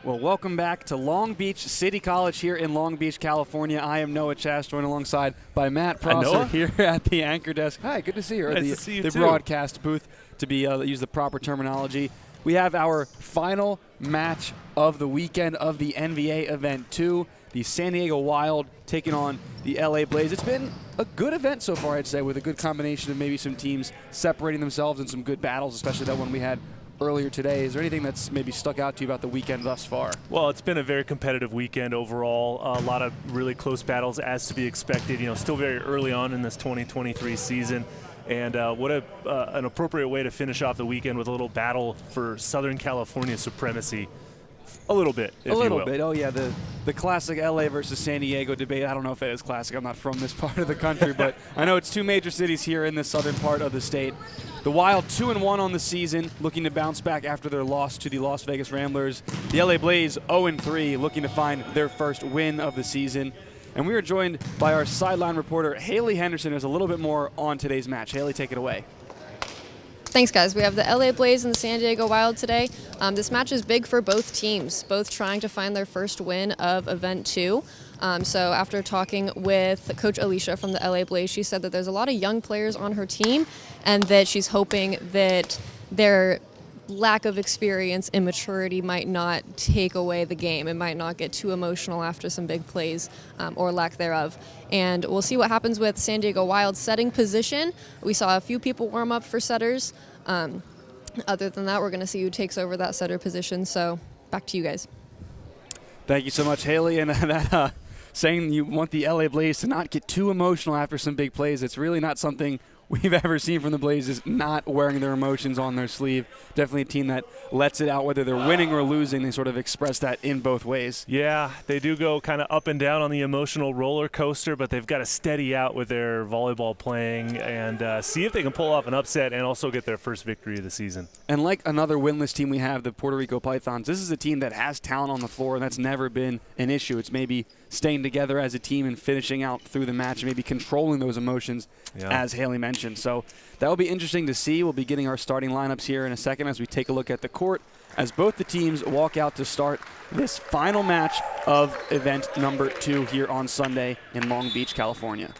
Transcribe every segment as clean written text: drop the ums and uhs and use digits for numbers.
Well, welcome back to Long Beach City College here in Long Beach, California. I am Noah Chass, joined alongside by Matt Prosser here at the anchor desk. Hi, good to see you. Nice to see you the too. Broadcast booth, to be use the proper terminology. We have our final match of the weekend of the NVA Event 2, the San Diego Wild taking on the LA Blaze. It's been a good event so far, I'd say, with a good combination of maybe some teams separating themselves in some good battles, especially that one we had earlier today. Is there anything that's maybe stuck out to you about the weekend thus far? Well, it's been a very competitive weekend overall. A lot of really close battles, as to be expected. You know, still very early on in this 2023 season. And what an appropriate way to finish off the weekend with a little battle for Southern California supremacy. A little bit, if you will. A little bit. Oh, yeah, the classic LA versus San Diego debate. I don't know if it is classic. I'm not from this part of the country, but I know it's two major cities here in the southern part of the state. The Wild 2-1 on the season, looking to bounce back after their loss to the Las Vegas Ramblers. The LA Blaze 0-3, looking to find their first win of the season. And we are joined by our sideline reporter, Haley Henderson, who has a little bit more on today's match. Haley, take it away. Thanks, guys. We have the LA Blaze and the San Diego Wild today. This match is big for both teams, both trying to find their first win of Event 2. So after talking with Coach Alicia from the LA Blaze, she said that there's a lot of young players on her team and that she's hoping that their lack of experience and maturity might not take away the game. It might not get too emotional after some big plays or lack thereof. And we'll see what happens with San Diego Wild setting position. We saw a few people warm up for setters. Other than that, we're going to see who takes over that setter position. So back to you guys. Thank you so much, Haley. And that saying you want the LA Blaze to not get too emotional after some big plays, it's really not something we've ever seen from the Blazers, not wearing their emotions on their sleeve. Definitely a team that lets it out, whether they're winning or losing. They sort of express that in both ways. Yeah, they do go kind of up and down on the emotional roller coaster, but they've got to steady out with their volleyball playing and see if they can pull off an upset and also get their first victory of the season. And like another winless team we have, the Puerto Rico Pythons, this is a team that has talent on the floor, and that's never been an issue. It's maybe staying together as a team and finishing out through the match and maybe controlling those emotions, as Haley mentioned. So that will be interesting to see. We'll be getting our starting lineups here in a second as we take a look at the court as both the teams walk out to start this final match of event number 2 here on Sunday in Long Beach, California.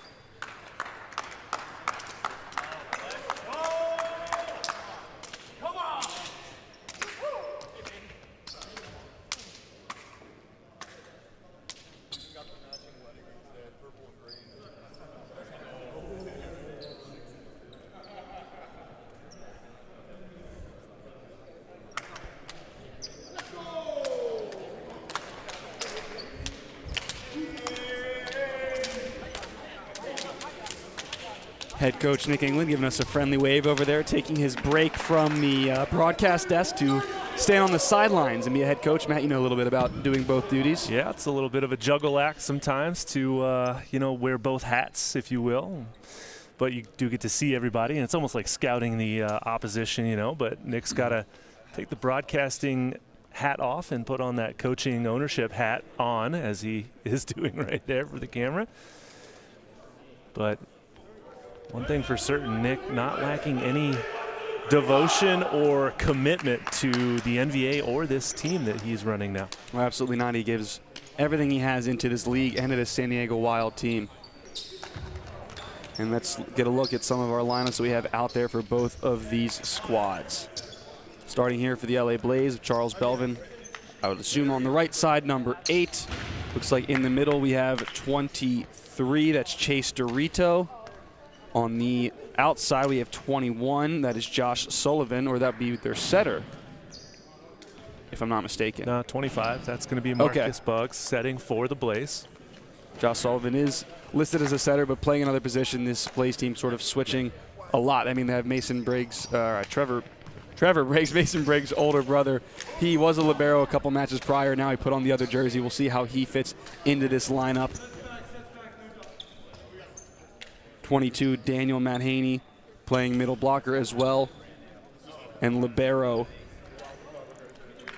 Head coach Nick England giving us a friendly wave over there, taking his break from the broadcast desk to stand on the sidelines and be a head coach. Matt, you know a little bit about doing both duties. Yeah, it's a little bit of a juggle act sometimes to, wear both hats, if you will. But you do get to see everybody, and it's almost like scouting the opposition, But Nick's got to take the broadcasting hat off and put on that coaching ownership hat on, as he is doing right there for the camera. But one thing for certain, Nick not lacking any devotion or commitment to the NVA or this team that he's running now. Well, absolutely not. He gives everything he has into this league and to this San Diego Wild team. And let's get a look at some of our lineups that we have out there for both of these squads. Starting here for the LA Blaze, Charles Belvin, I would assume on the right side, number 8. Looks like in the middle we have 23, that's Chase Dorito. On the outside, we have 21. That is Josh Sullivan, or that would be their setter, if I'm not mistaken. No, 25. That's going to be Marcus Buggs setting for the Blaze. Josh Sullivan is listed as a setter, but playing another position. This Blaze team sort of switching a lot. I mean, they have Mason Briggs, Trevor Briggs, Mason Briggs' older brother. He was a libero a couple matches prior. Now he put on the other jersey. We'll see how he fits into this lineup. 22, Daniel Manhaney, playing middle blocker as well. And libero,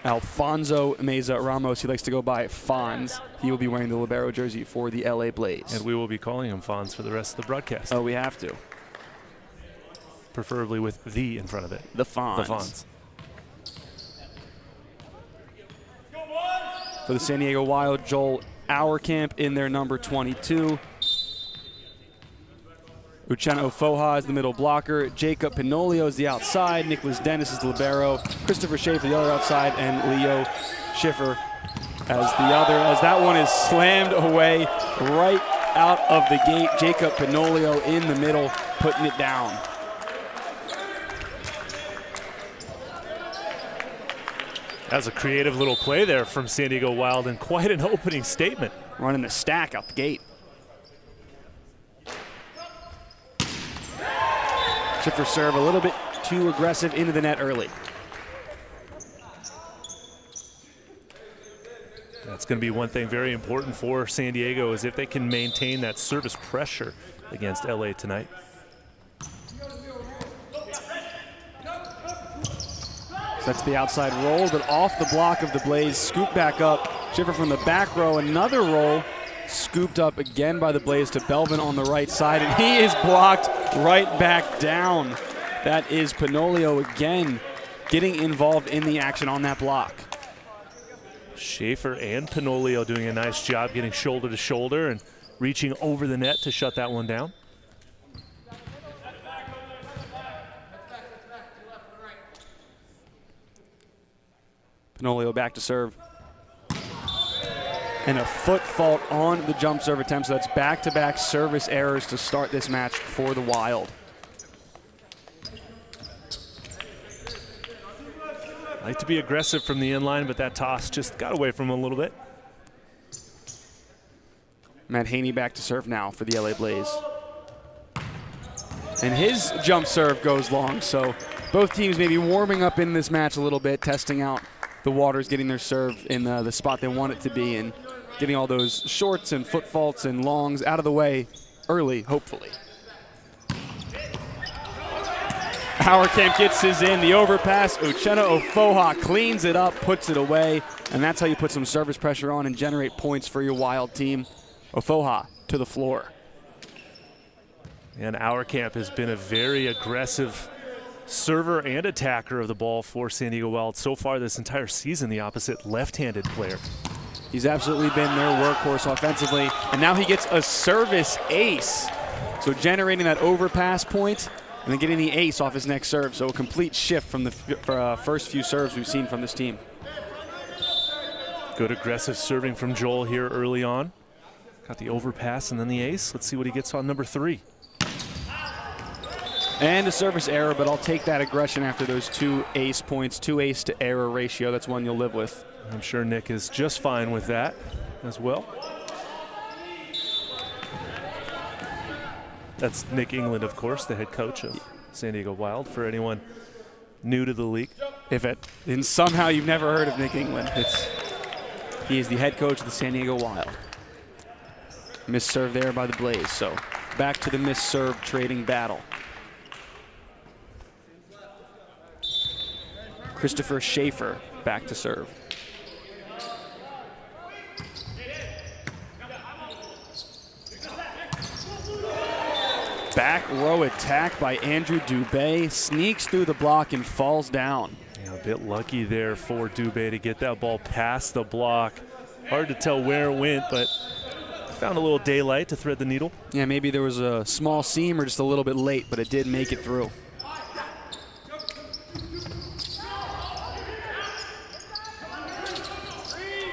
Alfonso Meza Ramos. He likes to go by Fonz. He will be wearing the libero jersey for the LA Blaze. And we will be calling him Fonz for the rest of the broadcast. Oh, we have to. Preferably with the in front of it. The Fonz. The Fonz. For the San Diego Wild, Joel Auerkamp in their number 22. Uchenna Ofoha is the middle blocker. Jacob Pinolio is the outside. Nicholas Dennis is the libero. Christopher Schaefer the other outside. And Leo Schiffer as the other. As that one is slammed away right out of the gate. Jacob Pinolio in the middle, putting it down. That was a creative little play there from San Diego Wild and quite an opening statement. Running the stack out the gate. Schiffer serve a little bit too aggressive into the net early. That's going to be one thing very important for San Diego is if they can maintain that service pressure against LA tonight. That's the outside roll, but off the block of the Blaze. Scoop back up. Schiffer from the back row. Another roll. Scooped up again by the Blaze to Belvin on the right side, and he is blocked right back down. That is Pinolio again getting involved in the action on that block. Schaefer and Pinolio doing a nice job getting shoulder to shoulder and reaching over the net to shut that one down. Pinolio back to serve. And a foot fault on the jump serve attempt, so that's back-to-back service errors to start this match for the Wild. Like to be aggressive from the inline, but that toss just got away from him a little bit. Matt Haney back to serve now for the LA Blaze. And his jump serve goes long, so both teams maybe warming up in this match a little bit, testing out the waters, getting their serve in the spot they want it to be, and getting all those shorts and foot faults and longs out of the way early, hopefully. Auerkamp gets his in, the overpass. Uchenna Ofoha cleans it up, puts it away, and that's how you put some service pressure on and generate points for your Wild team. Ofoha to the floor. And Auerkamp has been a very aggressive server and attacker of the ball for San Diego Wild so far this entire season, the opposite left-handed player. He's absolutely been their workhorse offensively, and now he gets a service ace. So generating that overpass point and then getting the ace off his next serve. So a complete shift from the first few serves we've seen from this team. Good aggressive serving from Joel here early on. Got the overpass and then the ace. Let's see what he gets on number 3. And a service error, but I'll take that aggression after those 2 ace points, 2 ace to error ratio. That's one you'll live with. I'm sure Nick is just fine with that as well. That's Nick England, of course, the head coach of San Diego Wild, for anyone new to the league. And somehow you've never heard of Nick England, he is the head coach of the San Diego Wild. Missed serve there by the Blaze, so back to the missed serve trading battle. Christopher Schaefer back to serve. Back row attack by Andrew Dubé. Sneaks through the block and falls down. Yeah, a bit lucky there for Dubé to get that ball past the block. Hard to tell where it went, but found a little daylight to thread the needle. Yeah, maybe there was a small seam or just a little bit late, but it did make it through.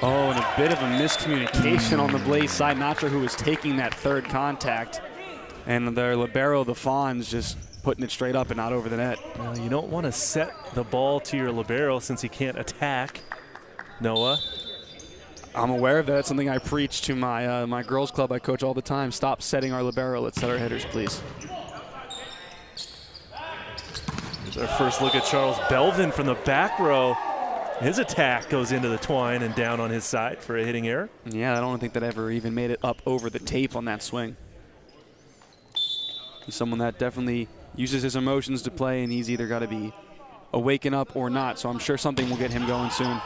Oh, and a bit of a miscommunication on the Blaze side. Not sure who was taking that third contact. And their libero, the Fonz, just putting it straight up and not over the net. Well, you don't want to set the ball to your libero since he can't attack, Noah. I'm aware of that. That's something I preach to my my girls club I coach all the time. Stop setting our libero. Let's set our headers, please. Here's our first look at Charles Belvin from the back row. His attack goes into the twine and down on his side for a hitting error. Yeah, I don't think that ever even made it up over the tape on that swing. He's someone that definitely uses his emotions to play, and he's either got to be awaken up or not, so I'm sure something will get him going soon.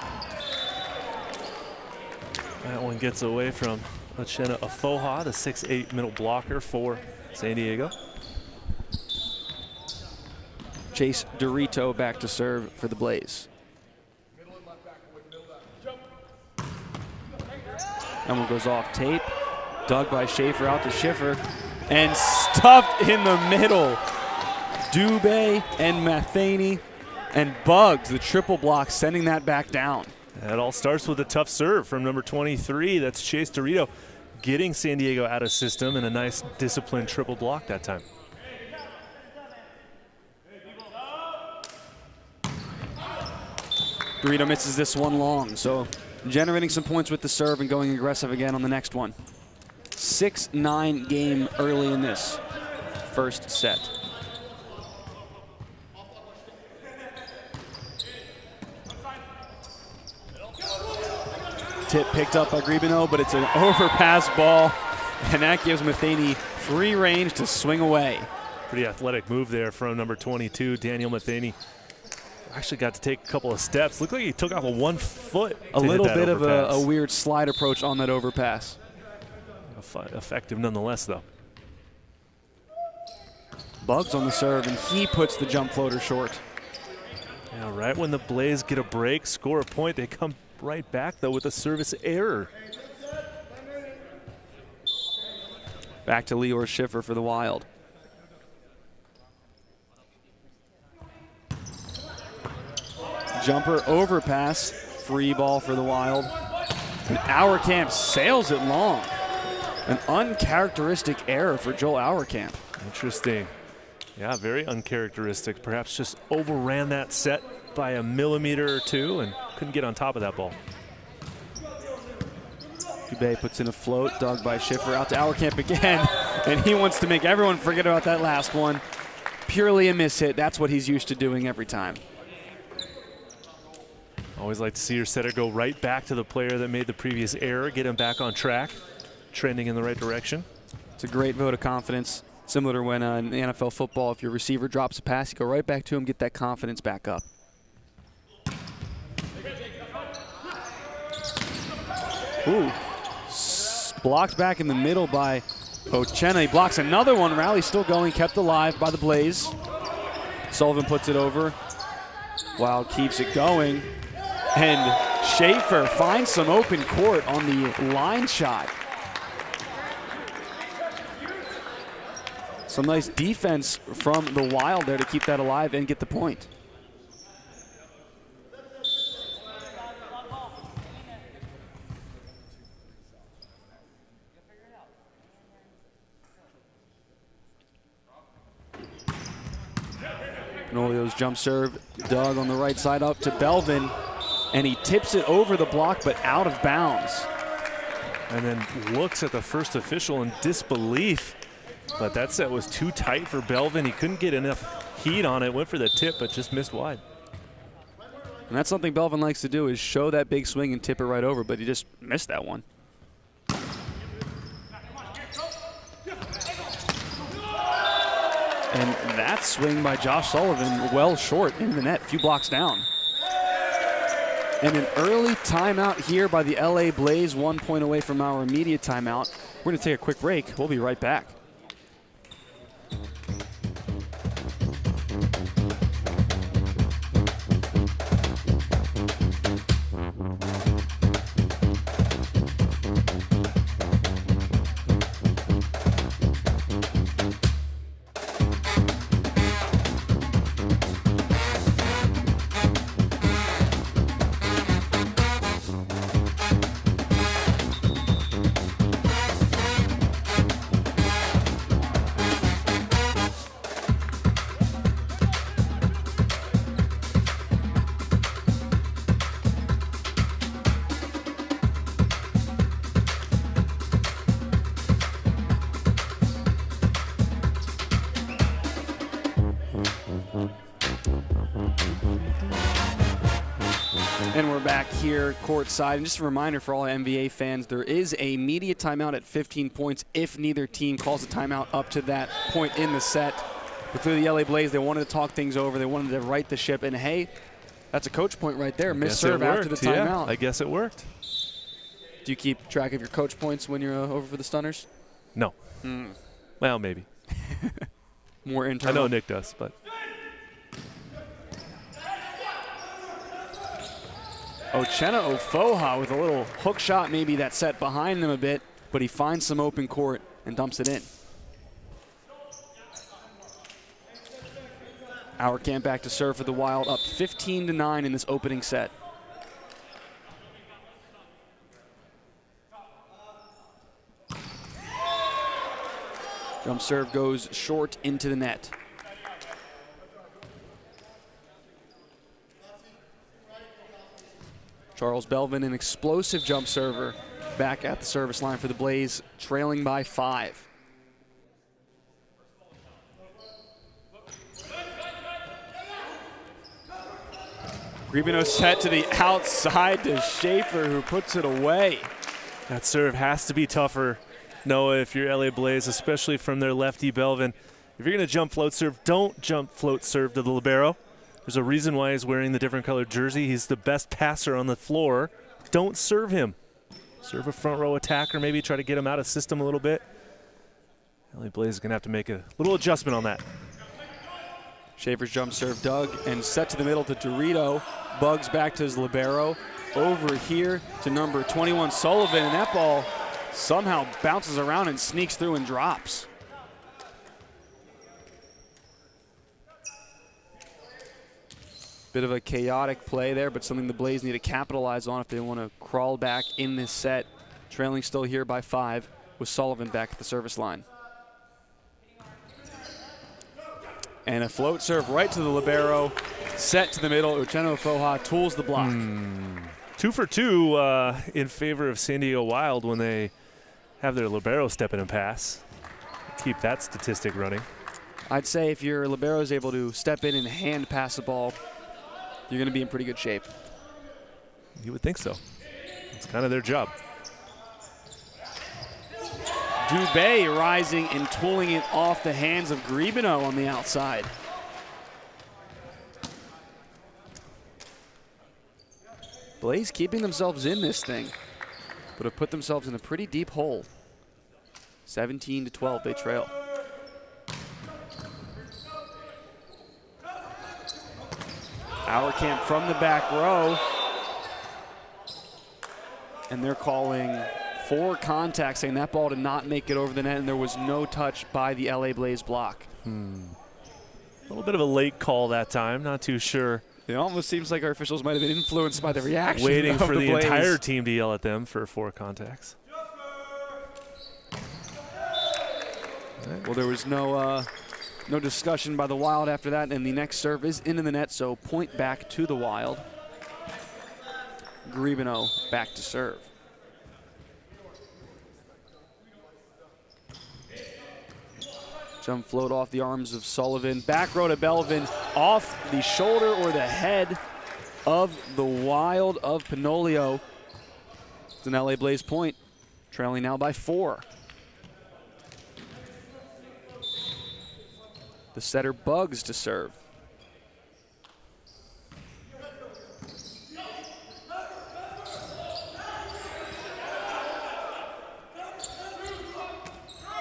That one gets away from Uchenna Ofoha, the 6'8" middle blocker for San Diego. Chase Dorito back to serve for the Blaze. That one goes off tape. Dug by Schaefer out to Schiffer. And stuffed in the middle. Dubé and Matheny and Bugs, the triple block, sending that back down. It all starts with a tough serve from number 23. That's Chase Dorito, getting San Diego out of system, and a nice disciplined triple block that time. Dorito misses this one long, so generating some points with the serve and going aggressive again on the next one. 6-9 game early in this first set. Tip picked up by Gribino, but it's an overpass ball, and that gives Matheny free range to swing away. Pretty athletic move there from number 22, Daniel Matheny. Actually got to take a couple of steps. Looked like he took off a 1 foot. A little bit of a weird slide approach on that overpass. Effective nonetheless, though. Bugs on the serve, and he puts the jump floater short. Yeah, right when the Blaze get a break, score a point, they come right back, though, with a service error. Back to Lior Schiffer for the Wild. Jumper overpass, free ball for the Wild. And Auerkamp sails it long. An uncharacteristic error for Joel Auerkamp. Interesting. Yeah, very uncharacteristic. Perhaps just overran that set by a millimeter or two and couldn't get on top of that ball. Dubé puts in a float, dug by Schiffer, out to Auerkamp again, and he wants to make everyone forget about that last one. Purely a miss hit. That's what he's used to doing every time. Always like to see your setter go right back to the player that made the previous error, get him back on track, trending in the right direction. It's a great vote of confidence, similar to when in the NFL football, if your receiver drops a pass, you go right back to him, get that confidence back up. Ooh, blocked back in the middle by Pochena. He blocks another one. Rally still going, kept alive by the Blaze. Sullivan puts it over. Wild keeps it going. And Schaefer finds some open court on the line shot. Some nice defense from the Wild there to keep that alive and get the point. Nolio's jump serve, dug on the right side up to Belvin, and he tips it over the block but out of bounds. And then looks at the first official in disbelief. But that set was too tight for Belvin. He couldn't get enough heat on it, went for the tip, but just missed wide. And that's something Belvin likes to do, is show that big swing and tip it right over, but he just missed that one. And that swing by Josh Sullivan well short in the net, few blocks down. And an early timeout here by the LA Blaze, 1 point away from our immediate timeout. We're going to take a quick break. We'll be right back. And we're back here courtside. And just a reminder for all NVA fans, there is a media timeout at 15 points if neither team calls a timeout up to that point in the set. But through the LA Blaze, they wanted to talk things over. They wanted to right the ship. And hey, that's a coach point right there. Missed serve after the timeout. Yeah, I guess it worked. Do you keep track of your coach points when you're over for the Stunners? No. Well, maybe. More internal. I know Nick does, but. Uchenna Ofoha with a little hook shot maybe that set behind them a bit, but he finds some open court and dumps it in. Our camp back to serve for the Wild, up 15-9 in this opening set. Jump serve goes short into the net. Charles Belvin, an explosive jump server, back at the service line for the Blaze, trailing by 5. Gribino set to the outside to Schaefer, who puts it away. That serve has to be tougher, Noah, if you're LA Blaze, especially from their lefty Belvin. If you're going to jump float serve, don't jump float serve to the libero. There's a reason why he's wearing the different colored jersey. He's the best passer on the floor. Don't serve him. Serve a front row attacker, maybe try to get him out of system a little bit. LA Blaze is going to have to make a little adjustment on that. Schaefer's jump serve dug and set to the middle to Dorito. Bugs back to his libero. Over here to number 21, Sullivan, and that ball somehow bounces around and sneaks through and drops. Bit of a chaotic play there, but something the Blaze need to capitalize on if they want to crawl back in this set. Trailing still here by 5 with Sullivan back at the service line. And a float serve right to the libero, set to the middle. Uchenna Ofoha tools the block. 2 for 2 in favor of San Diego Wild when they have their libero step in and pass. Keep that statistic running. I'd say if your libero is able to step in and hand pass the ball, you're going to be in pretty good shape. You would think so. It's kind of their job. Dubé rising and tooling it off the hands of Gribino on the outside. Blaze keeping themselves in this thing, but have put themselves in a pretty deep hole. 17-12, they trail. Our camp from the back row. And they're calling 4 contacts, saying that ball did not make it over the net, and there was no touch by the LA Blaze block. A little bit of a late call that time, not too sure. It almost seems like our officials might have been influenced by the reaction. Waiting of for the Blaze. entire team to yell at them for 4 contacts. Well, there was no discussion by the Wild after that, and the next serve is into the net, so point back to the Wild. Gribino back to serve. Jump float off the arms of Sullivan. Back row to Belvin, off the shoulder or the head of the Wild of Pinolio. It's an LA Blaze point, trailing now by 4. The setter Bugs to serve.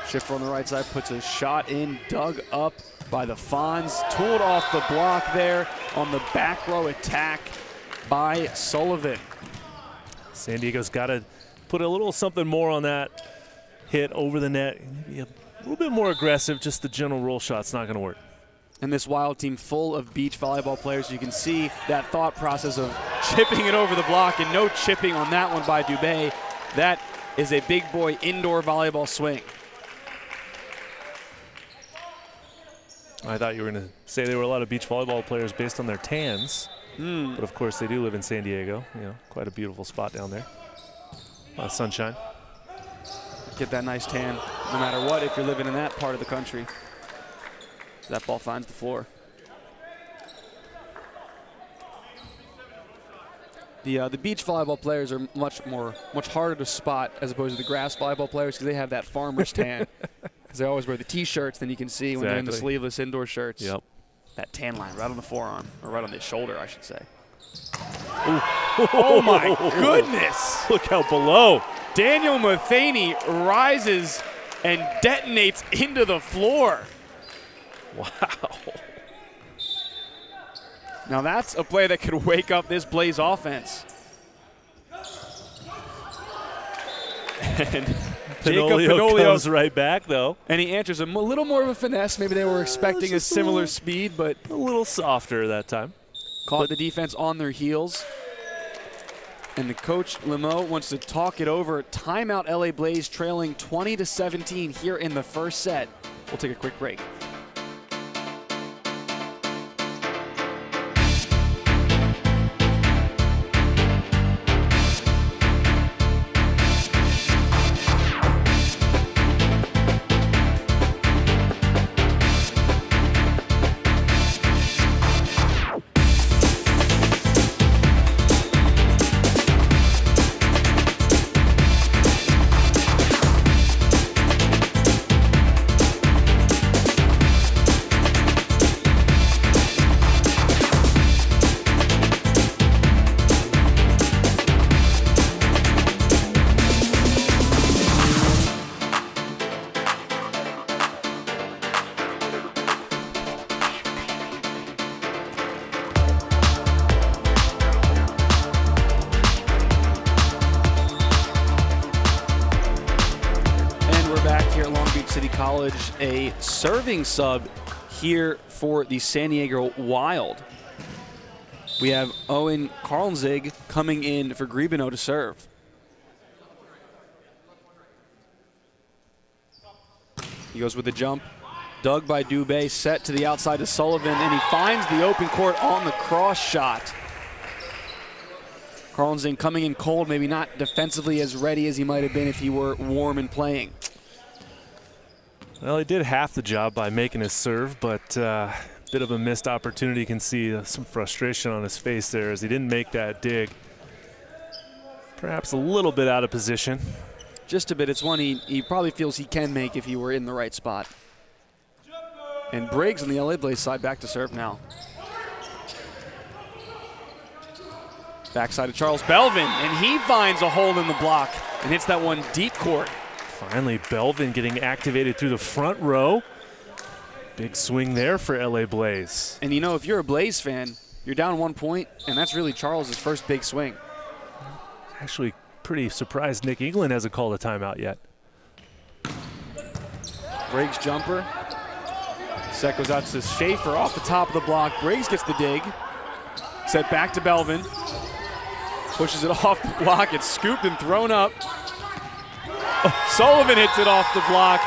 Schiffer on the right side puts a shot in, dug up by the Fonz, tooled off the block there on the back row attack by Sullivan. San Diego's got to put a little something more on that hit over the net. Maybe a little bit more aggressive, just the general roll shot's not going to work. And this Wild team full of beach volleyball players, you can see that thought process of chipping it over the block, and no chipping on that one by Dubé. That is a big boy indoor volleyball swing. I thought you were going to say there were a lot of beach volleyball players based on their tans. But of course they do live in San Diego. You know, quite a beautiful spot down there. A lot of sunshine. Get that nice tan no matter what if you're living in that part of the country. That ball finds the floor. The beach volleyball players are much harder to spot as opposed to the grass volleyball players because they have that farmer's tan. Because they always wear the T-shirts, then you can see when they're in the sleeveless indoor shirts. Yep. That tan line right on the forearm, or right on the shoulder, I should say. Oh my goodness! Look how below. Daniel Matheny rises and detonates into the floor. Wow. Now that's a play that could wake up this Blaze offense. And Panolio comes right back, though. And he answers a little more of a finesse. Maybe they were expecting a similar speed, but a little softer that time. Caught the defense on their heels. And the coach, Lemo, wants to talk it over. Timeout, LA Blaze trailing 20-17 here in the first set. We'll take a quick break. A serving sub here for the San Diego Wild. We have Owen Karlzig coming in for Gribino to serve. He goes with the jump. Dug by Dubé, set to the outside to Sullivan, and he finds the open court on the cross shot. Karlzig coming in cold, maybe not defensively as ready as he might have been if he were warm and playing. Well, he did half the job by making his serve, but a bit of a missed opportunity. You can see some frustration on his face there as he didn't make that dig. Perhaps a little bit out of position. Just a bit. It's one he probably feels he can make if he were in the right spot. And Briggs on the LA Blaze side back to serve now. Backside of Charles Belvin, and he finds a hole in the block and hits that one deep court. Finally, Belvin getting activated through the front row. Big swing there for LA Blaze. And you know, if you're a Blaze fan, you're down 1 point, and that's really Charles' first big swing. Actually, pretty surprised Nick England hasn't called a timeout yet. Briggs jumper. Set goes out to Schaefer off the top of the block. Briggs gets the dig. Set back to Belvin. Pushes it off the block. It's scooped and thrown up. Sullivan hits it off the block.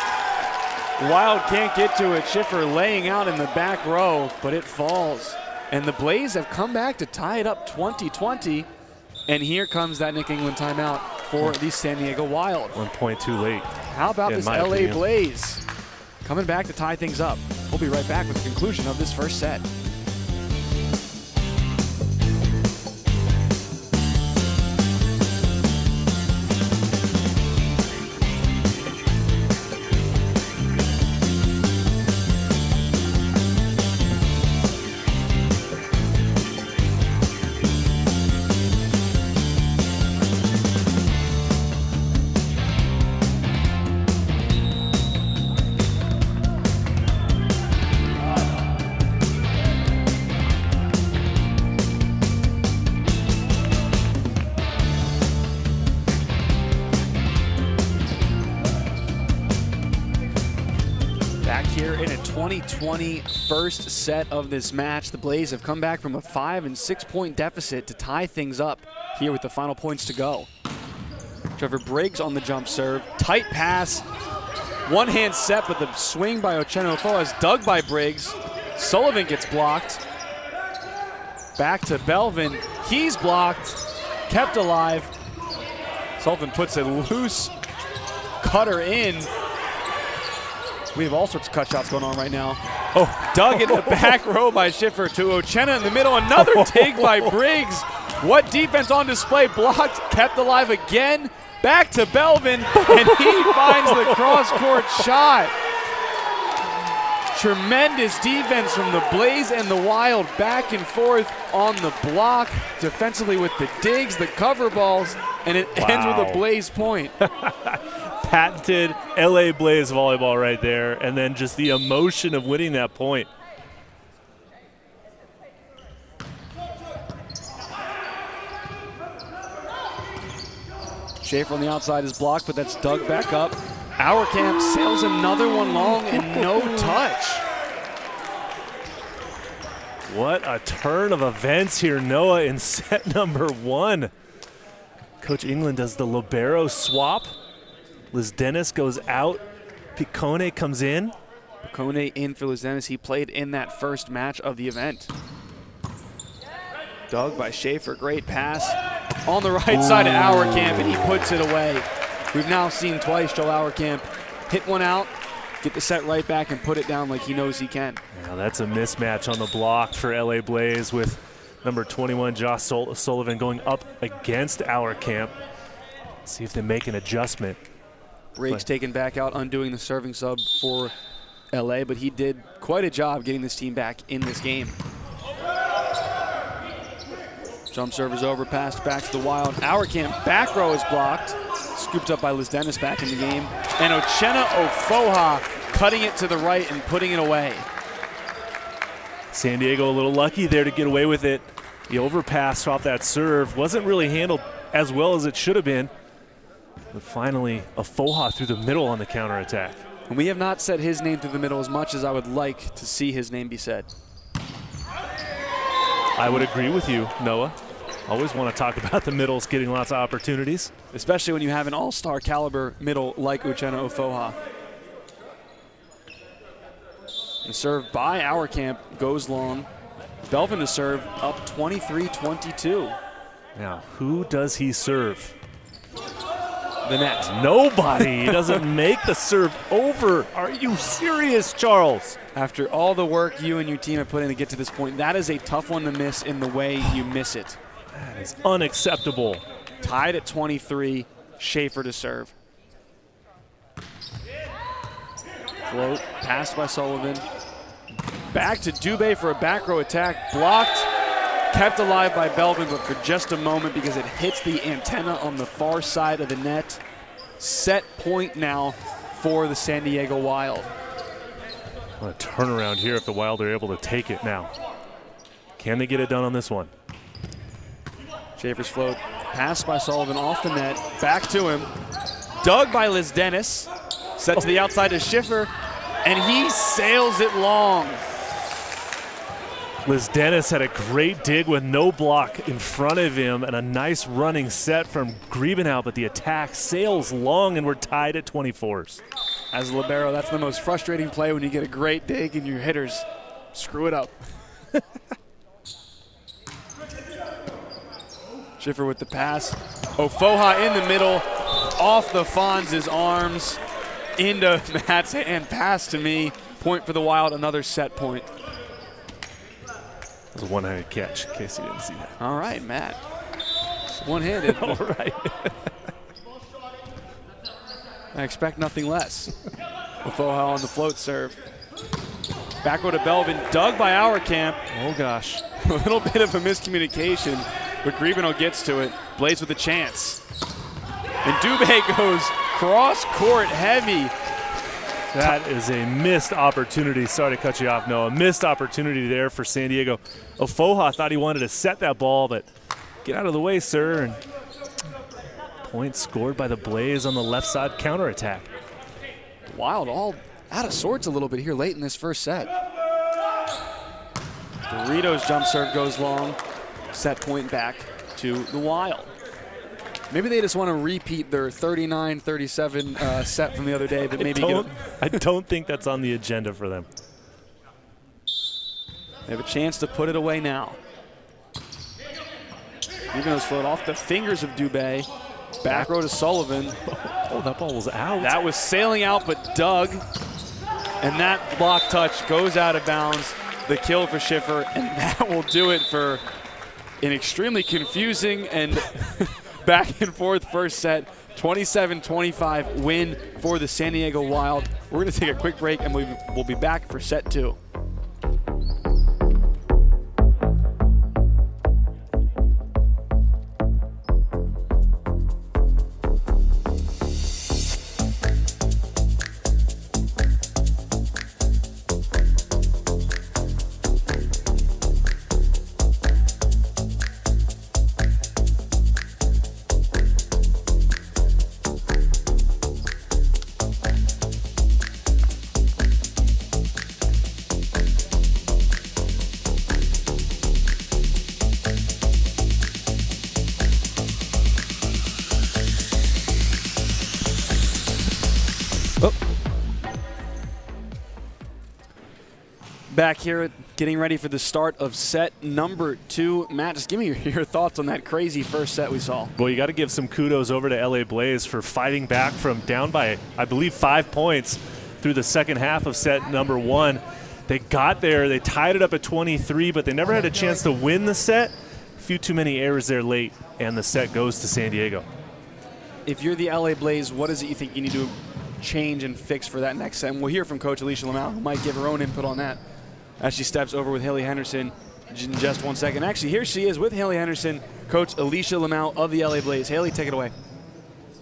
Wild can't get to it. Schiffer laying out in the back row, but it falls. And the Blaze have come back to tie it up 20-20. And here comes that Nick England timeout for the San Diego Wild. 1 point too late. How about this LA Blaze coming back to tie things up? We'll be right back with the conclusion of this first set. Here in a 20-20 first set of this match, the Blaze have come back from a 5 and 6 point deficit to tie things up here with the final points to go. Trevor Briggs on the jump serve, tight pass, one hand set, but the swing by Ochenofoa is dug by Briggs. Sullivan gets blocked. Back to Belvin, he's blocked, kept alive. Sullivan puts a loose cutter in. We have all sorts of cut shots going on right now. Oh, dug in the back row by Schiffer to Ochena in the middle. Another dig by Briggs. What defense on display. Blocked, kept alive again. Back to Belvin, and he finds the cross-court shot. Tremendous defense from the Blaze and the Wild, back and forth on the block. Defensively with the digs, the cover balls, and it ends with a Blaze point. Patented LA Blaze volleyball right there, and then just the emotion of winning that point. Schaefer on the outside is blocked, but that's dug back up. Auerkamp sails another one long and no touch. What a turn of events here, Noah, in set number 1. Coach England does the libero swap. Liz Dennis goes out. Picone comes in. Picone in for Liz Dennis. He played in that first match of the event. Dug by Schaefer, great pass on the right side of Auerkamp, and he puts it away. We've now seen twice Joel Auerkamp hit one out, get the set right back, and put it down like he knows he can. Now that's a mismatch on the block for LA Blaze with number 21, Josh Sullivan, going up against Auerkamp. See if they make an adjustment. Breaks taken back out, undoing the serving sub for LA, but he did quite a job getting this team back in this game. Jump serve is over, passed back to the Wild. Auerkamp back row is blocked. Scooped up by Liz Dennis back in the game. And Uchenna Ofoha cutting it to the right and putting it away. San Diego a little lucky there to get away with it. The overpass off that serve wasn't really handled as well as it should have been. But finally, Ofoha through the middle on the counterattack. And we have not said his name through the middle as much as I would like to see his name be said. I would agree with you, Noah. Always want to talk about the middles getting lots of opportunities. Especially when you have an all-star caliber middle like Uchenna Ofoha. The serve by Auerkamp goes long. Belvin to serve up 23-22. Now, who does he serve? The net. Nobody. He doesn't make the serve over. Are you serious, Charles? After all the work you and your team have put in to get to this point, that is a tough one to miss in the way you miss it. That is unacceptable. Tied at 23, Schaefer to serve. Float, passed by Sullivan. Back to Dubé for a back row attack. Blocked, kept alive by Belvin, but for just a moment because it hits the antenna on the far side of the net. Set point now for the San Diego Wild. What a turnaround here if the Wild are able to take it now. Can they get it done on this one? Schaefer's float, passed by Sullivan off the net, back to him. Dug by Liz Dennis, set to the outside to Schiffer, and he sails it long. Liz Dennis had a great dig with no block in front of him and a nice running set from Griebenau, but the attack sails long and we're tied at 24s. As a libero, that's the most frustrating play when you get a great dig and your hitters screw it up. Schiffer with the pass. Ofoha in the middle, off the Fonz's arms, into Matt's hand, pass to me. Point for the Wild, another set point. It was a one-handed catch, in case you didn't see that. All right, Matt. One-handed. All right. I expect nothing less. Ofoha on the float serve. Back row to Belvin, dug by Auerkamp. Oh, gosh. A little bit of a miscommunication, but Griebenau gets to it. Blaze with a chance. And Dubé goes cross-court heavy. That is a missed opportunity. Sorry to cut you off, Noah. Missed opportunity there for San Diego. Ofoha thought he wanted to set that ball, but get out of the way, sir. And point scored by the Blaze on the left side counterattack. Wild all out of sorts a little bit here late in this first set. Doritos jump serve goes long. Set point back to the Wild. Maybe they just want to repeat their 39-37 set from the other day, but maybe I don't think that's on the agenda for them. They have a chance to put it away now. Griebenau's float off the fingers of Dubé. Back row to Sullivan. Oh, that ball was out. That was sailing out, but dug. And that block touch goes out of bounds. The kill for Schiffer, and that will do it for an extremely confusing and back and forth first set. 27-25 win for the San Diego Wild. We're going to take a quick break, and we'll be back for set 2. back here getting ready for the start of set number 2. Matt, just give me your thoughts on that crazy first set we saw. Well, you got to give some kudos over to LA Blaze for fighting back from down by, I believe, 5 points through the second half of set number 1. They got there, they tied it up at 23, but they never had a chance to win the set. A few too many errors there late, and the set goes to San Diego. If you're the LA Blaze, what is it you think you need to change and fix for that next set? And we'll hear from Coach Alicia Lamau, who might give her own input on that as she steps over with Haley Henderson in just 1 second. Actually, here she is with Haley Henderson, Coach Alicia Lamau of the LA Blaze. Haley, take it away.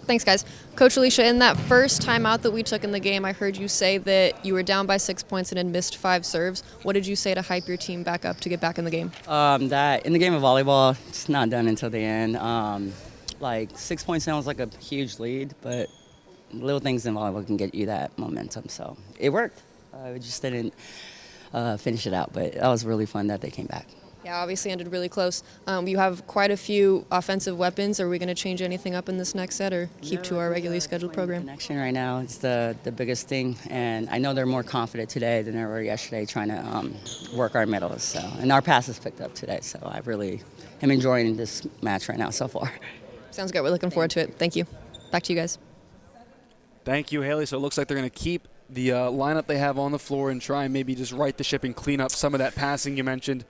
Thanks, guys. Coach Alicia, in that first timeout that we took in the game, I heard you say that you were down by 6 points and had missed 5 serves. What did you say to hype your team back up to get back in the game? That in the game of volleyball, it's not done until the end. Like 6 points sounds like a huge lead, but little things in volleyball can get you that momentum. So it worked. We just didn't finish it out, but that was really fun that they came back. Yeah, obviously ended really close. You have quite a few offensive weapons. Are we going to change anything up in this next set or keep to our regularly scheduled program? Connection right now is the biggest thing, and I know they're more confident today than they were yesterday trying to work our middles. So, and our passes picked up today, so I really am enjoying this match right now so far. Sounds good. We're looking forward to it. Thank you. Back to you guys. Thank you, Haley. So it looks like they're going to keep the lineup they have on the floor and try and maybe just right the ship and clean up some of that passing you mentioned.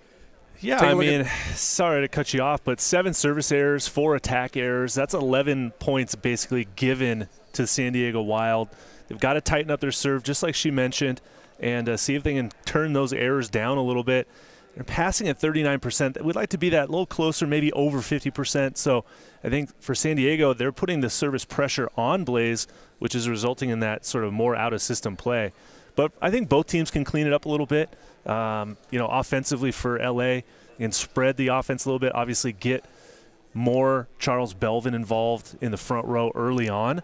Yeah, I mean, sorry to cut you off, but 7 service errors, 4 attack errors. That's 11 points basically given to San Diego Wild. They've got to tighten up their serve, just like she mentioned, and see if they can turn those errors down a little bit. They're passing at 39%. We'd like to be that a little closer, maybe over 50%. So I think for San Diego, they're putting the service pressure on Blaze, which is resulting in that sort of more out-of-system play. But I think both teams can clean it up a little bit. Offensively for LA, you can spread the offense a little bit, obviously get more Charles Belvin involved in the front row early on.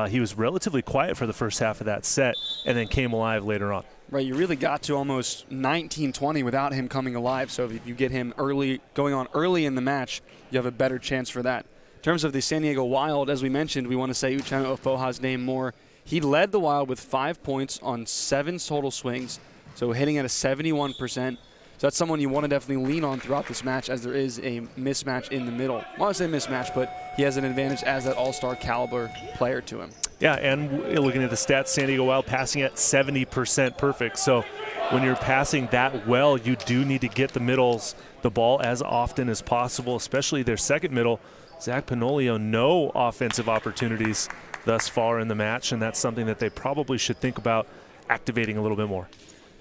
He was relatively quiet for the first half of that set and then came alive later on. Right, you really got to almost 19-20 without him coming alive. So if you get him going on early in the match, you have a better chance for that. In terms of the San Diego Wild, as we mentioned, we want to say Uchenna Ofoha's name more. He led the Wild with 5 points on 7 total swings, so hitting at a 71%. So that's someone you want to definitely lean on throughout this match, as there is a mismatch in the middle. I want to say mismatch, but he has an advantage as that all-star caliber player to him. Yeah, and looking at the stats, San Diego Wild passing at 70% perfect. So when you're passing that well, you do need to get the middles the ball as often as possible, especially their second middle. Zach Pinolio, no offensive opportunities thus far in the match, and that's something that they probably should think about activating a little bit more.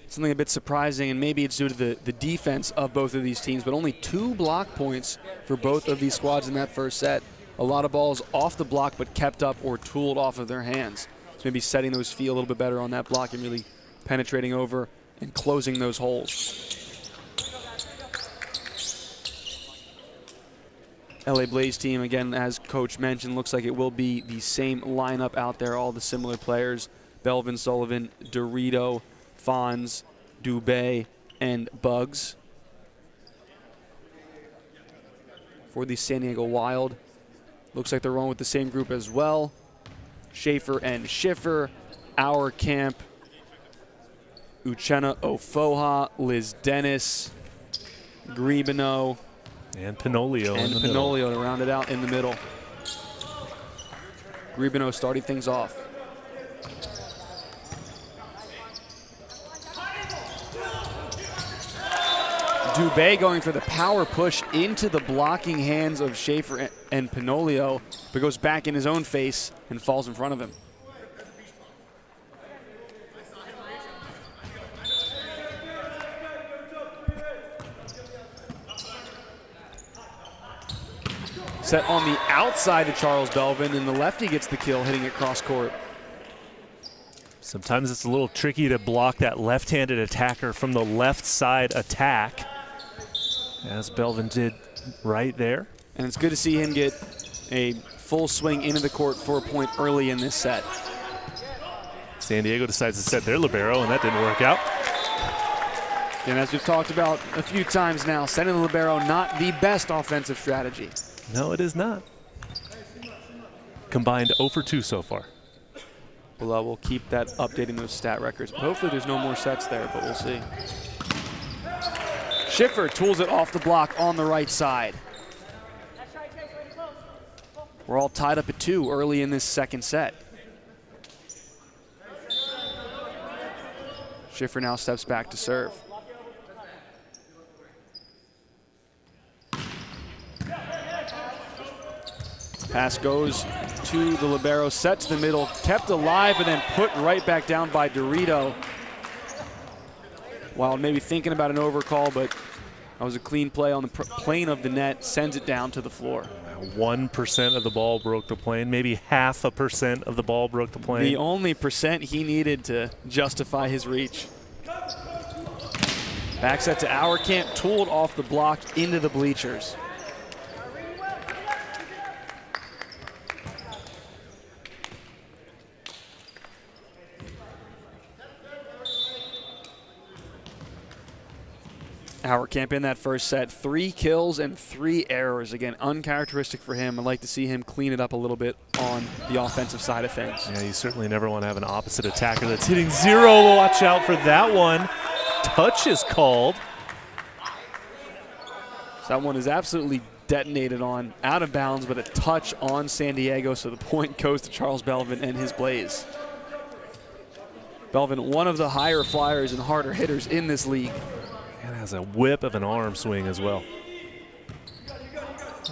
Something a bit surprising, and maybe it's due to the defense of both of these teams, but only 2 block points for both of these squads in that first set. A lot of balls off the block but kept up or tooled off of their hands. So maybe setting those feet a little bit better on that block and really penetrating over and closing those holes. LA Blaze team, again, as Coach mentioned, looks like it will be the same lineup out there, all the similar players: Belvin, Sullivan, Dorito, Fonz, Dubé, and Bugs. For the San Diego Wild, looks like they're rolling with the same group as well. Schaefer and Schiffer, Our Camp, Uchenna Ofoha, Liz Dennis, Gribino, and Pinolio and Pinolio to round it out in the middle. Gribino starting things off. Dubé going for the power push into the blocking hands of Schaefer and Pinolio, but goes back in his own face and falls in front of him. Set on the outside to Charles Belvin, and the lefty gets the kill, hitting it cross court. Sometimes it's a little tricky to block that left-handed attacker from the left side attack, as Belvin did right there. And it's good to see him get a full swing into the court for a point early in this set. San Diego decides to set their libero, and that didn't work out. And as we've talked about a few times now, setting the libero, not the best offensive strategy. No, it is not. Combined 0 for 2 so far. Well, we'll keep that updating those stat records. Hopefully there's no more sets there, but we'll see. Schiffer tools it off the block on the right side. We're all tied up at 2 early in this second set. Schiffer now steps back to serve. Pass goes to the libero, set to the middle, kept alive, and then put right back down by Dorito. While maybe thinking about an overcall, but that was a clean play on the plane of the net, sends it down to the floor. 1% of the ball broke the plane, maybe 0.5% of the ball broke the plane. The only percent he needed to justify his reach. Back set to Auerkamp, tooled off the block into the bleachers. Auerkamp in that first set, 3 kills and 3 errors. Again, uncharacteristic for him. I'd like to see him clean it up a little bit on the offensive side of things. Yeah, you certainly never want to have an opposite attacker that's hitting 0. Watch out for that one. Touch is called. So that one is absolutely detonated on, out of bounds, but a touch on San Diego, so the point goes to Charles Belvin and his Blaze. Belvin, one of the higher flyers and harder hitters in this league. And has a whip of an arm swing as well.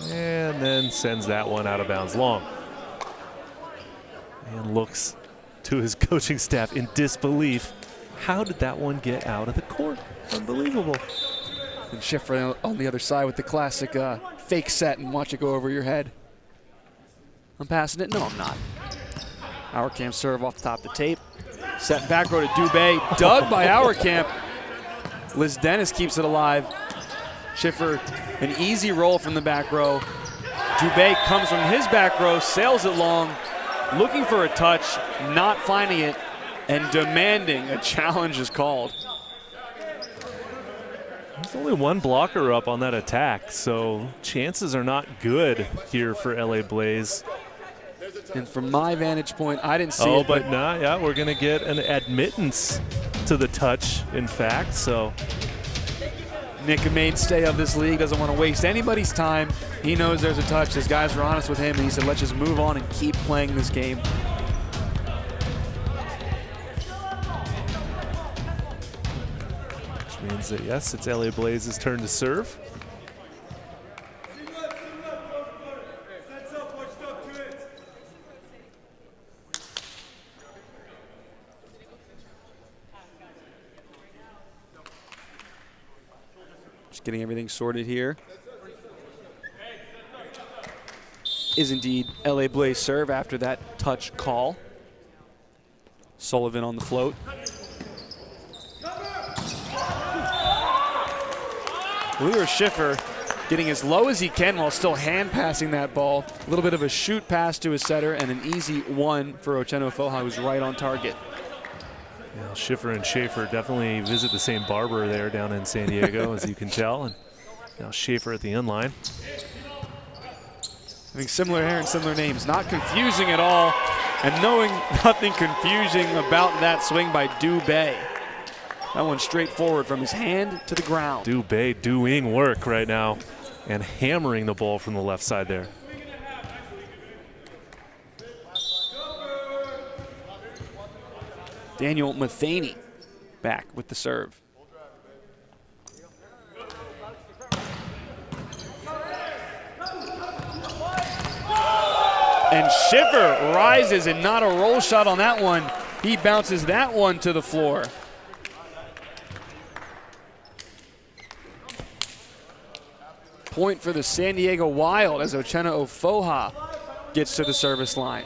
And then sends that one out of bounds long. And looks to his coaching staff in disbelief. How did that one get out of the court? Unbelievable. And Schiffer on the other side with the classic fake set and watch it go over your head. I'm passing it. No, I'm not. Auerkamp serve off the top of the tape. Set back row to Dubé. Dug by Auerkamp. Liz Dennis keeps it alive. Schiffer, an easy roll from the back row. Dubé comes from his back row, sails it long, looking for a touch, not finding it, and demanding a challenge is called. There's only one blocker up on that attack, so chances are not good here for LA Blaze. And from my vantage point, I didn't see it. Oh, but nah, yeah, we're going to get an admittance to the touch, in fact, so. Nick, a mainstay of this league, doesn't want to waste anybody's time. He knows there's a touch. His guys were honest with him, and he said, let's just move on and keep playing this game. Which means that, yes, it's LA Blaze's turn to serve. Getting everything sorted here. Is indeed LA Blaze serve after that touch call. Sullivan on the float. Leo Schiffer getting as low as he can while still hand passing that ball. A little bit of a shoot pass to his setter and an easy one for Ocheno Foha, who's right on target. Yeah, Schiffer and Schaefer definitely visit the same barber there down in San Diego, as you can tell. And now Schaefer at the end line. Having similar hair and similar names. Not confusing at all. And knowing nothing confusing about that swing by Dubé. That one straight forward from his hand to the ground. Dubé doing work right now and hammering the ball from the left side there. Daniel Matheny back with the serve. And Schiffer rises, and not a roll shot on that one. He bounces that one to the floor. Point for the San Diego Wild as Ocheno Foha gets to the service line.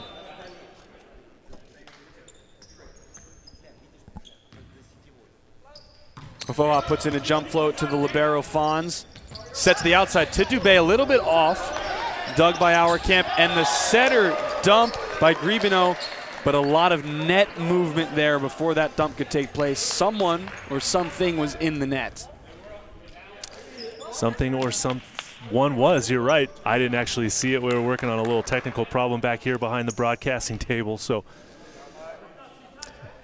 Foha puts in a jump float to the libero Fonz. Sets the outside to Dubé, a little bit off. Dug by Auerkamp, and the setter dump by Gribino, but a lot of net movement there before that dump could take place. Someone or something was in the net. Something or someone was, you're right. I didn't actually see it. We were working on a little technical problem back here behind the broadcasting table, so.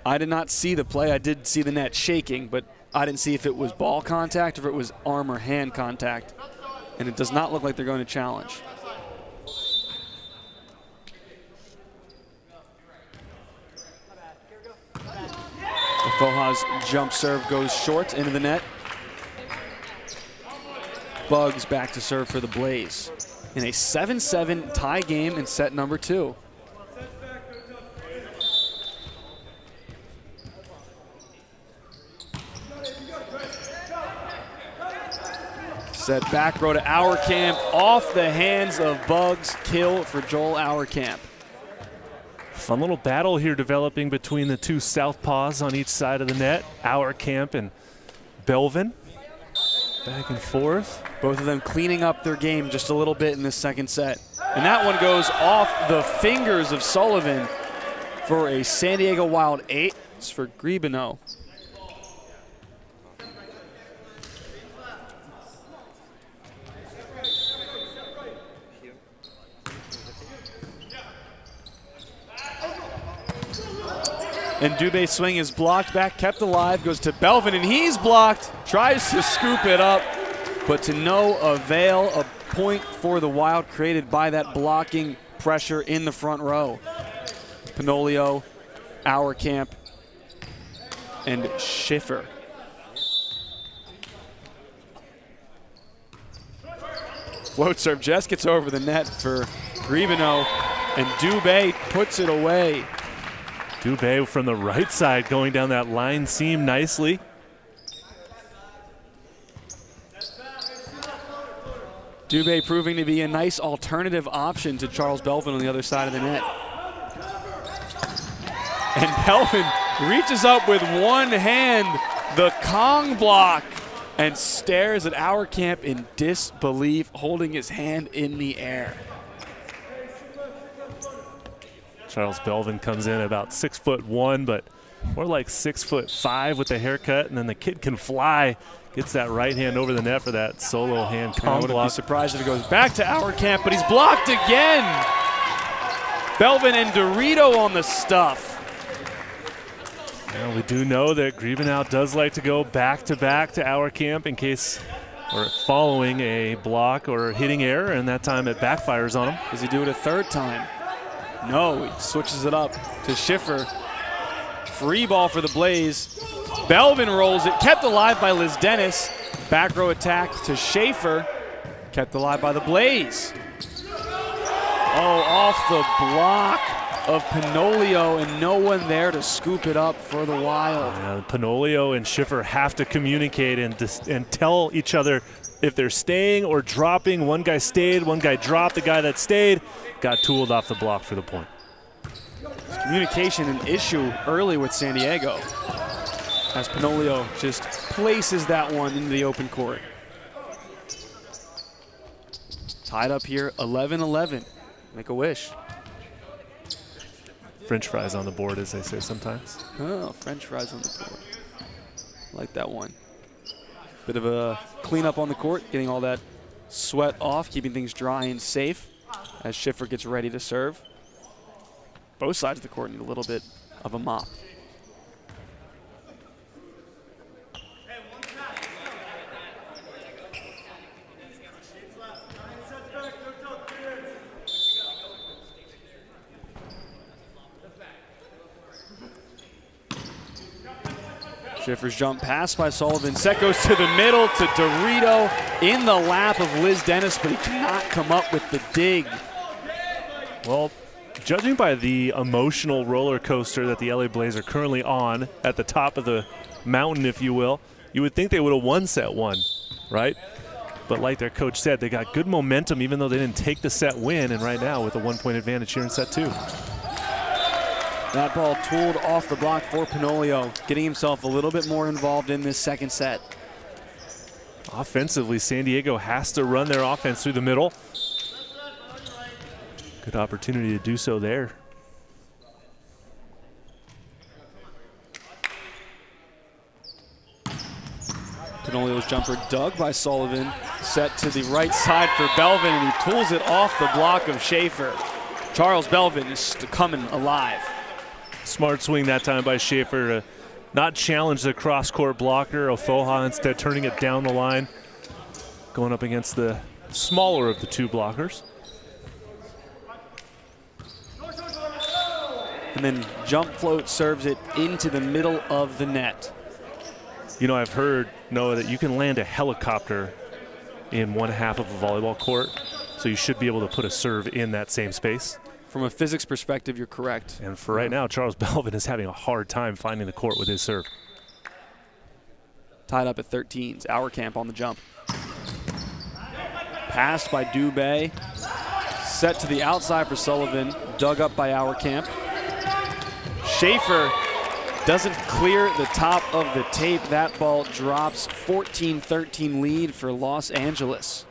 I did not see the play. I did see the net shaking, but I didn't see if it was ball contact or if it was arm or hand contact. And it does not look like they're going to challenge. Foha's jump serve goes short into the net. Bugs back to serve for the Blaze in a 7-7 tie game in set number 2. Set back row to Auerkamp, off the hands of Bugs, kill for Joel Auerkamp. Fun little battle here developing between the two southpaws on each side of the net, Auerkamp and Belvin. Back and forth. Both of them cleaning up their game just a little bit in this second set. And that one goes off the fingers of Sullivan for a San Diego Wild 8. It's for Griebenow. And Dubé's swing is blocked back, kept alive, goes to Belvin, and he's blocked. Tries to scoop it up, but to no avail. A point for the Wild created by that blocking pressure in the front row. Pinolio, Auerkamp, and Schiffer. Float serve just gets over the net for Griebenow, and Dubé puts it away. Dubé from the right side going down that line seam nicely. Dubé proving to be a nice alternative option to Charles Belvin on the other side of the net. And Belvin reaches up with one hand, the Kong block, and stares at Auerkamp in disbelief, holding his hand in the air. Charles Belvin comes in about 6'1", but more like 6'5" with the haircut, and then the kid can fly. Gets that right hand over the net for that solo hand Kong I wouldn't block. be surprised if it goes back to Auerkamp, but he's blocked again. Belvin and Dorito on the stuff. Well, we do know that Griebenow does like to go back-to-back to Auerkamp in case, or following a block or hitting error, and that time it backfires on him. Does he do it a third time? No, he switches it up to Schiffer. Free ball for the Blaze. Belvin rolls it, kept alive by Liz Dennis. Back row attack to Schaefer, kept alive by the Blaze. Oh, off the block of Pinolio, and no one there to scoop it up for the Wild. Pinolio and Schiffer have to communicate and tell each other if they're staying or dropping. One guy stayed, one guy dropped. The guy that stayed got tooled off the block for the point. Communication an issue early with San Diego, as Pinolio just places that one into the open court. Tied up here, 11-11. Make a wish. French fries on the board, as they say sometimes. Oh, French fries on the board. Like that one. Bit of a cleanup on the court, getting all that sweat off, keeping things dry and safe as Schiffer gets ready to serve. Both sides of the court need a little bit of a mop. Schiffer's jump pass by Sullivan. Set goes to the middle to Dorito in the lap of Liz Dennis, but he cannot come up with the dig. Well, judging by the emotional roller coaster that the LA Blaze are currently on at the top of the mountain, if you will, you would think they would have won set one, right? But like their coach said, they got good momentum even though they didn't take the set win, and right now with a 1-point advantage here in set 2. That ball tooled off the block for Pinolio, getting himself a little bit more involved in this second set. Offensively, San Diego has to run their offense through the middle. Good opportunity to do so there. Pinolio's jumper dug by Sullivan, set to the right side for Belvin, and he tools it off the block of Schaefer. Charles Belvin is coming alive. Smart swing that time by Schaefer to not challenge the cross-court blocker. Ofoha instead turning it down the line, going up against the smaller of the two blockers. And then jump float serves it into the middle of the net. You know, I've heard, Noah, that you can land a helicopter in one half of a volleyball court, so you should be able to put a serve in that same space. From a physics perspective, you're correct. And for right now, Charles Belvin is having a hard time finding the court with his serve. Tied up at 13s. Auerkamp on the jump. Passed by Dubé. Set to the outside for Sullivan. Dug up by Auerkamp. Schaefer doesn't clear the top of the tape. That ball drops. 14-13 lead for Los Angeles.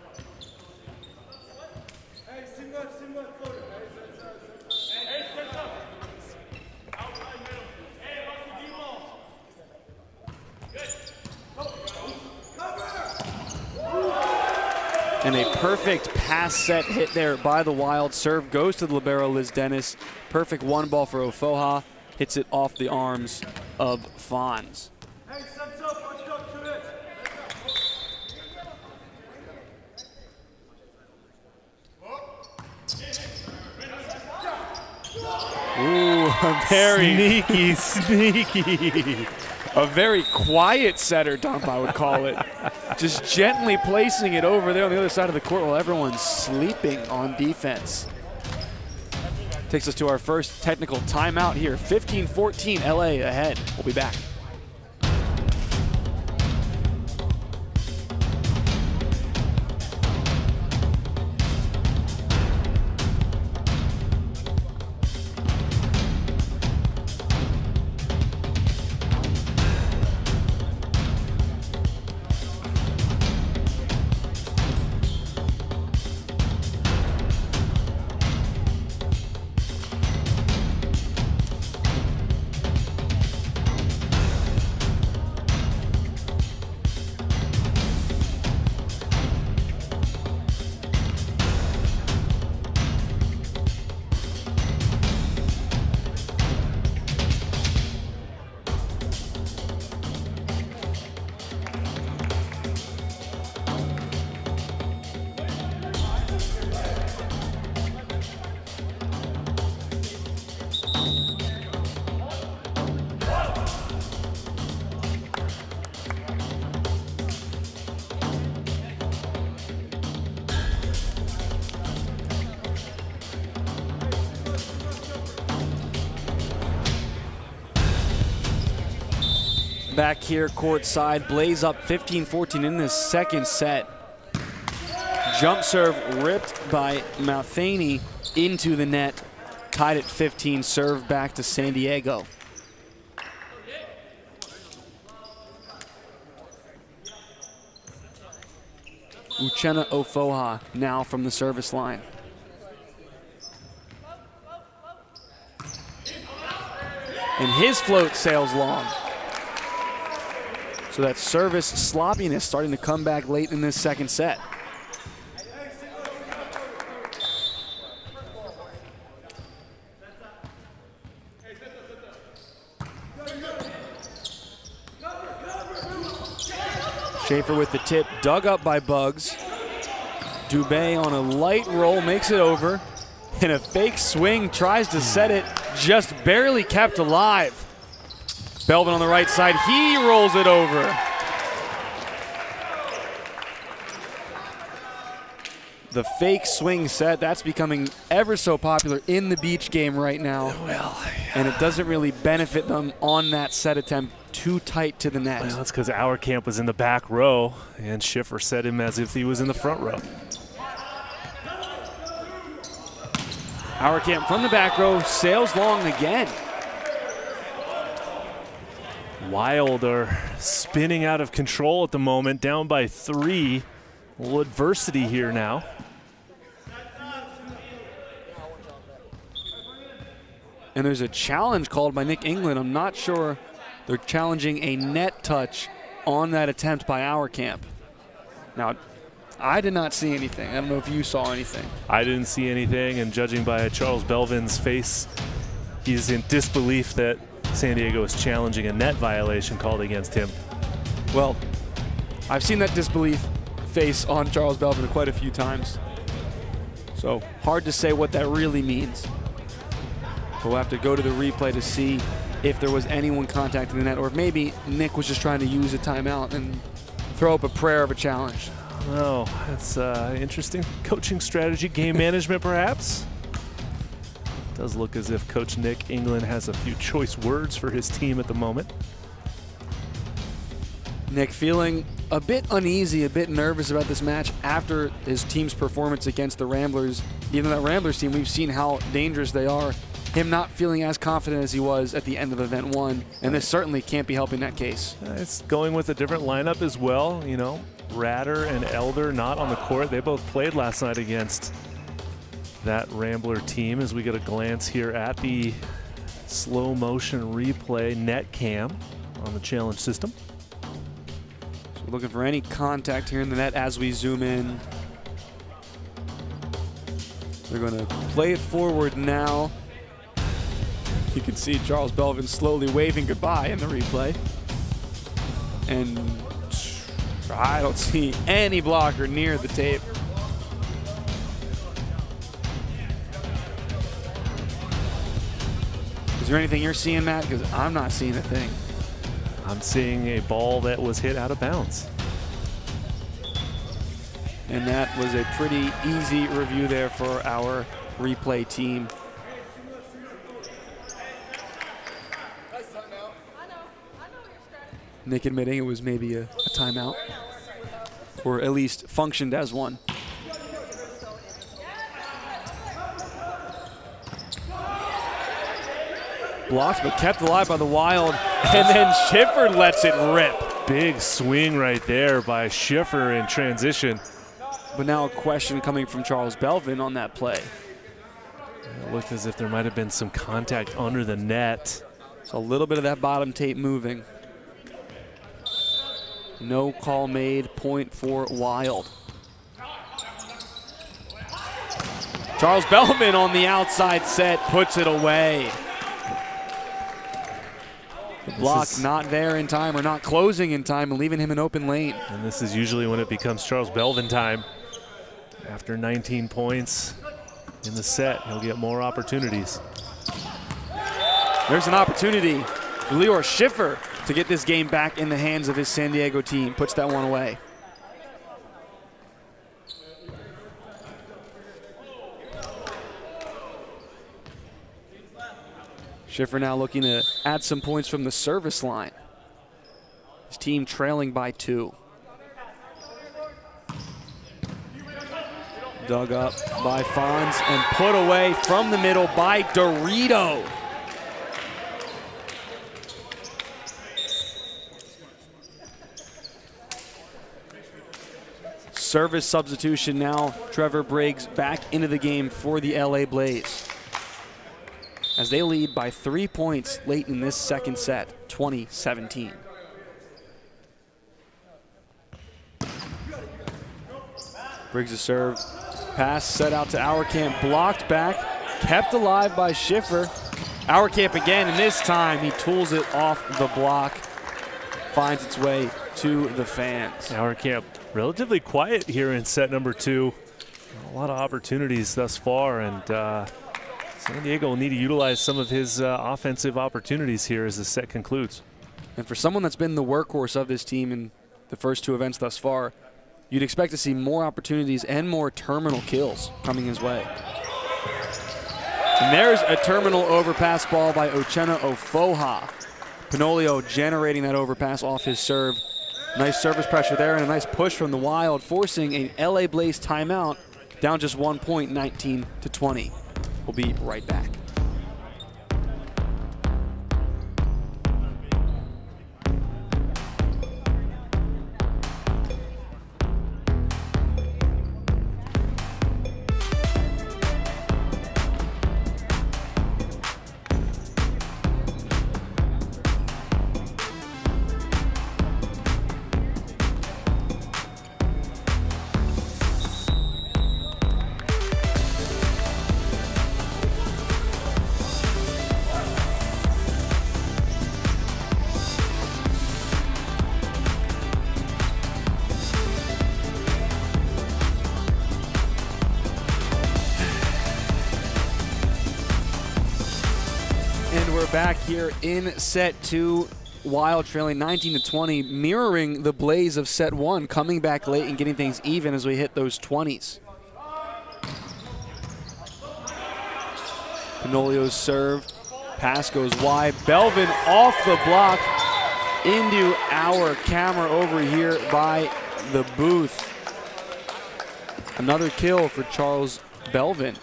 And a perfect pass set hit there by the Wild. Serve goes to the libero, Liz Dennis. Perfect one ball for Ofoha. Hits it off the arms of Fons. Ooh, a very sneaky. A very quiet setter dump, I would call it. Just gently placing it over there on the other side of the court while everyone's sleeping on defense. Takes us to our first technical timeout here. 15-14 LA ahead. We'll be back. Back here courtside, Blaze up 15-14 in this second set. Jump serve ripped by Malthany into the net. Tied at 15, serve back to San Diego. Uchenna Ofoha now from the service line. And his float sails long. So that service sloppiness starting to come back late in this second set. Schaefer with the tip, dug up by Bugs. Dubé on a light roll, makes it over. And a fake swing, tries to set it, just barely kept alive. Belvin on the right side, he rolls it over. The fake swing set, that's becoming ever so popular in the beach game right now. Well, and it doesn't really benefit them on that set attempt, too tight to the net. Well, that's because Auerkamp was in the back row, and Schiffer set him as if he was in the front row. Auerkamp from the back row, sails long again. Wild are spinning out of control at the moment, down by 3. A little adversity here now. And there's a challenge called by Nick England. I'm not sure they're challenging a net touch on that attempt by Auerkamp. Now, I did not see anything. I don't know if you saw anything. I didn't see anything, and judging by Charles Belvin's face, he's in disbelief that San Diego is challenging a net violation called against him. Well, I've seen that disbelief face on Charles Belvin quite a few times. So hard to say what that really means. But we'll have to go to the replay to see if there was anyone contacting the net, or if maybe Nick was just trying to use a timeout and throw up a prayer of a challenge. Oh, that's interesting coaching strategy, game management perhaps. Does look as if Coach Nick England has a few choice words for his team at the moment. Nick feeling a bit uneasy, a bit nervous about this match after his team's performance against the Ramblers. Even that Ramblers team, we've seen how dangerous they are. Him not feeling as confident as he was at the end of event 1, and this certainly can't be helping that case. It's going with a different lineup as well, you know. Ratter and Elder not on the court. They both played last night against that Rambler team, as we get a glance here at the slow motion replay net cam on the challenge system. So we're looking for any contact here in the net as we zoom in. They're going to play it forward now. You can see Charles Belvin slowly waving goodbye in the replay. And I don't see any blocker near the tape. Is there anything you're seeing, Matt? Because I'm not seeing a thing. I'm seeing a ball that was hit out of bounds. And that was a pretty easy review there for our replay team. Nick admitting it was maybe a timeout, or at least functioned as one. Blocked but kept alive by the Wild, and then Schiffer lets it rip. Big swing right there by Schiffer in transition. But now a question coming from Charles Belvin on that play. It looked as if there might have been some contact under the net. So a little bit of that bottom tape moving. No call made, point for Wild. Charles Belvin on the outside set puts it away. The block not there in time, or not closing in time, and leaving him an open lane. And this is usually when it becomes Charles Belvin time. After 19 points in the set, he'll get more opportunities. There's an opportunity for Lior Schiffer to get this game back in the hands of his San Diego team. Puts that one away. Schiffer now looking to add some points from the service line. His team trailing by 2. Dug up by Fonz and put away from the middle by Dorito. Service substitution now. Trevor Briggs back into the game for the LA Blaze, as they lead by 3 points late in this second set, 20-17. Briggs' serve. Pass set out to Auerkamp, blocked back, kept alive by Schiffer. Auerkamp again, and this time he tools it off the block. Finds its way to the fans. Auerkamp relatively quiet here in set number 2. A lot of opportunities thus far, and San Diego will need to utilize some of his offensive opportunities here as the set concludes. And for someone that's been the workhorse of this team in the first 2 events thus far, you'd expect to see more opportunities and more terminal kills coming his way. And there's a terminal overpass ball by Uchenna Ofoha. Panolio generating that overpass off his serve. Nice service pressure there and a nice push from the Wild, forcing an LA Blaze timeout, down just 1 point, 19-20. We'll be right back. back here in set 2. Wild trailing 19-20, mirroring the blaze of set 1, coming back late and getting things even as we hit those 20s. Panolio's serve, pass goes wide. Belvin off the block into our camera over here by the booth. Another kill for Charles Belvin.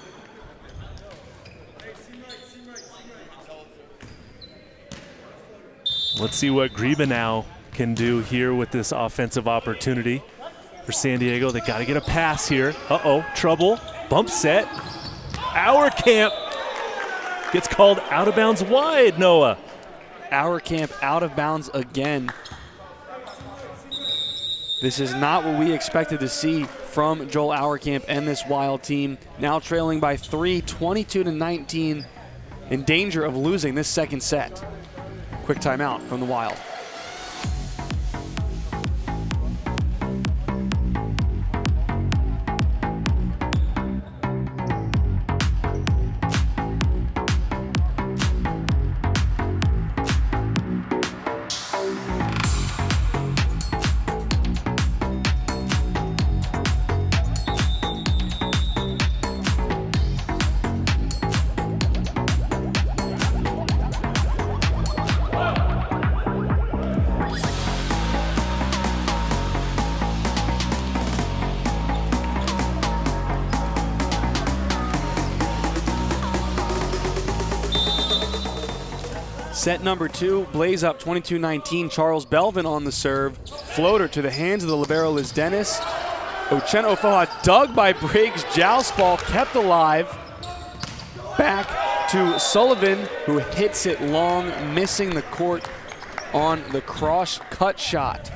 Let's see what Griebenau can do here with this offensive opportunity for San Diego. They got to get a pass here. Uh-oh, trouble. Bump set. Our camp gets called out of bounds wide, Noah. Our camp out of bounds again. This is not what we expected to see from Joel Auerkamp and this Wild team. Now trailing by 3, 22-19, in danger of losing this second set. Quick timeout from the Wild. Set number 2, Blaze up 22-19. Charles Belvin on the serve. Floater to the hands of the libero Liz Dennis. Uchenna Ofoha dug by Briggs. Joust ball kept alive. Back to Sullivan, who hits it long, missing the court on the cross cut shot.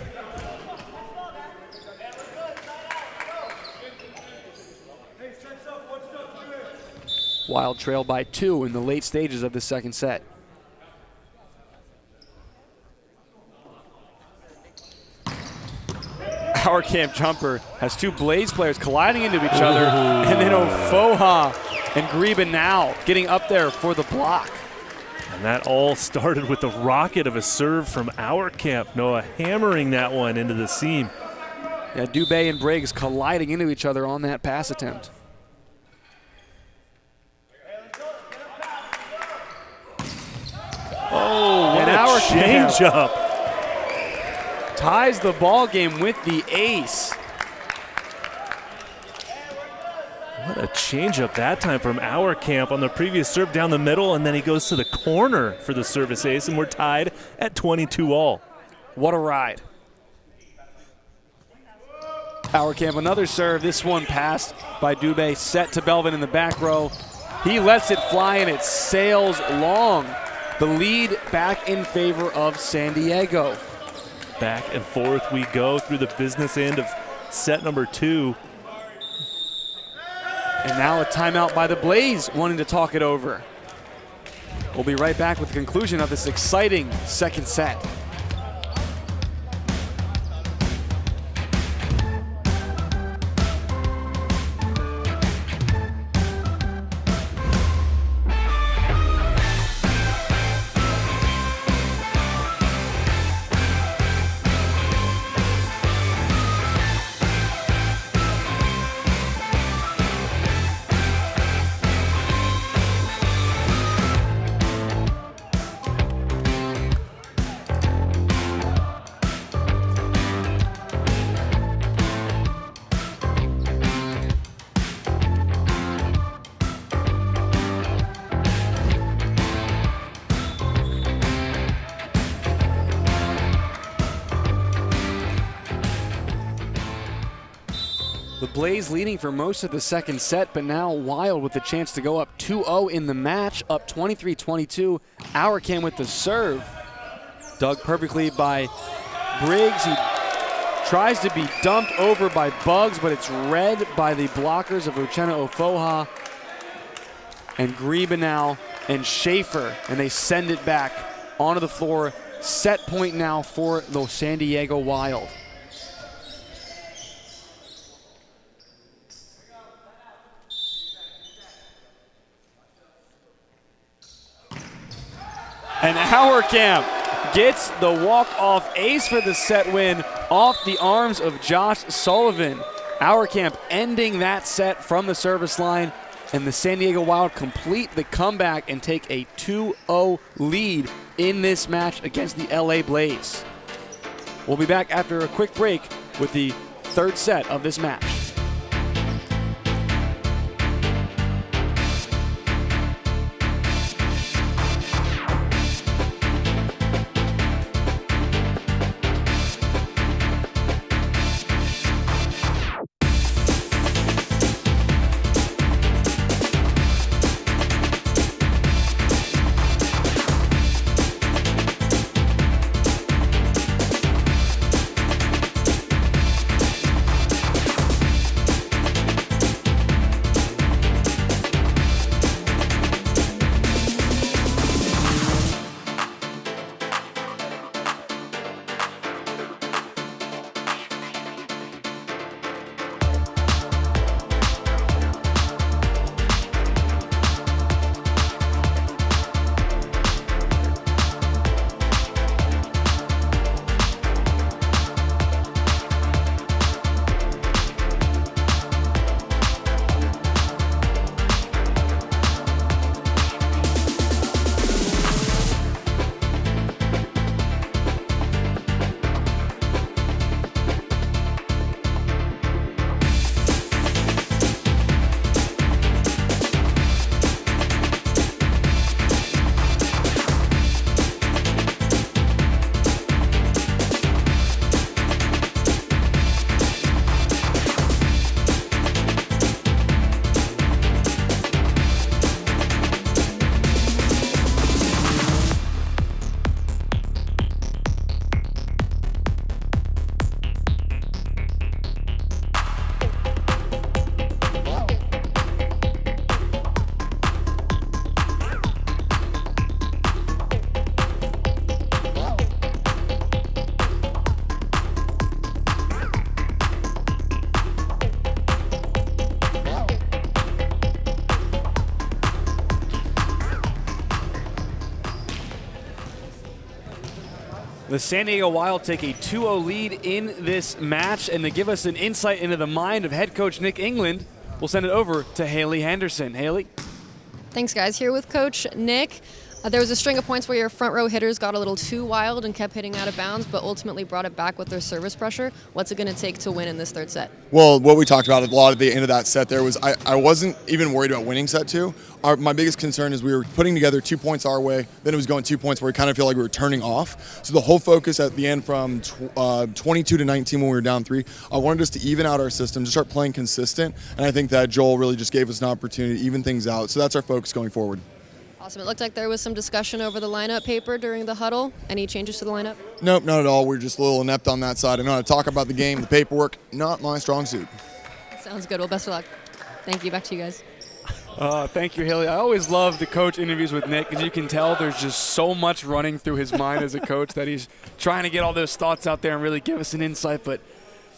Wild trail by 2 in the late stages of the second set. Our camp jumper has 2 Blaze players colliding into each other, and then Ofoha and Griebenau getting up there for the block. And that all started with the rocket of a serve from our camp. Noah hammering that one into the seam. Yeah, Dubé and Briggs colliding into each other on that pass attempt. Oh, what and a our change up. Ties the ball game with the ace. What a change up that time from our camp on the previous serve down the middle, and then he goes to the corner for the service ace, and we're tied at 22 all. What a ride. Our camp, another serve. This one passed by Dubé, set to Belvin in the back row. He lets it fly, and it sails long. The lead back in favor of San Diego. Back and forth we go through the business end of set number 2. And now a timeout by the Blaze, wanting to talk it over. We'll be right back with the conclusion of this exciting second set. The Blaze leading for most of the second set, but now Wild with the chance to go up 2-0 in the match, up 23-22. Auerkamp with the serve. Dug perfectly by Briggs. He tries to be dumped over by Bugs, but it's read by the blockers of Uchenna Ofoha and Griebenau and Schaefer, and they send it back onto the floor. Set point now for the San Diego Wild. And Auerkamp gets the walk-off ace for the set win off the arms of Josh Sullivan. Auerkamp ending that set from the service line, and the San Diego Wild complete the comeback and take a 2-0 lead in this match against the LA Blaze. We'll be back after a quick break with the third set of this match. The San Diego Wild take a 2-0 lead in this match, and to give us an insight into the mind of head coach Nick England, we'll send it over to Haley Henderson. Haley? Thanks, guys. Here with Coach Nick. There was a string of points where your front row hitters got a little too wild and kept hitting out of bounds, but ultimately brought it back with their service pressure. What's it going to take to win in this third set? Well, what we talked about a lot at the end of that set there was I wasn't even worried about winning set two. My biggest concern is we were putting together 2 points our way, then it was going 2 points where we kind of feel like we were turning off. So the whole focus at the end from 22 to 19 when we were down 3, I wanted us to even out our system, to start playing consistent, and I think that Joel really just gave us an opportunity to even things out. So that's our focus going forward. Awesome. It looked like there was some discussion over the lineup paper during the huddle. Any changes to the lineup? Nope, not at all. We're just a little inept on that side. I know how to talk about the game, the paperwork, not my strong suit. Sounds good. Well, best of luck. Thank you. Back to you guys. Thank you, Haley. I always love the coach interviews with Nick because you can tell there's just so much running through his mind as a coach that he's trying to get all those thoughts out there and really give us an insight, but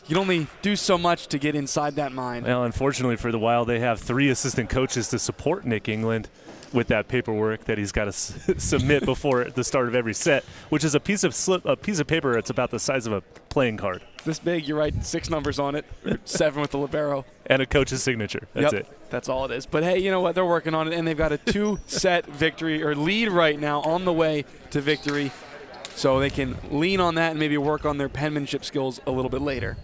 you can only do so much to get inside that mind. Well, unfortunately for the Wild, they have 3 assistant coaches to support Nick England with that paperwork that he's got to submit before the start of every set, which is a piece of paper that's about the size of a playing card. It's this big. You write 6 numbers on it, or 7 with the libero. And a coach's signature. That's it. That's all it is. But, hey, you know what? They're working on it, and they've got a 2-set victory or lead right now on the way to victory. So they can lean on that and maybe work on their penmanship skills a little bit later.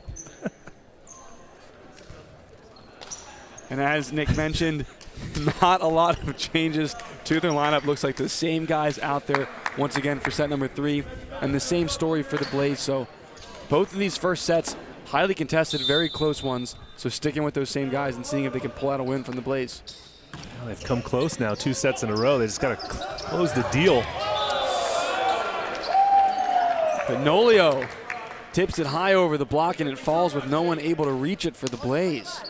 And as Nick mentioned, not a lot of changes to their lineup. Looks like the same guys out there once again for set number 3, and the same story for the Blaze. So both of these first sets, highly contested, very close ones. So sticking with those same guys and seeing if they can pull out a win from the Blaze. Well, they've come close now, 2 sets in a row. They just got to close the deal. But Nolio tips it high over the block, and it falls with no one able to reach it for the Blaze.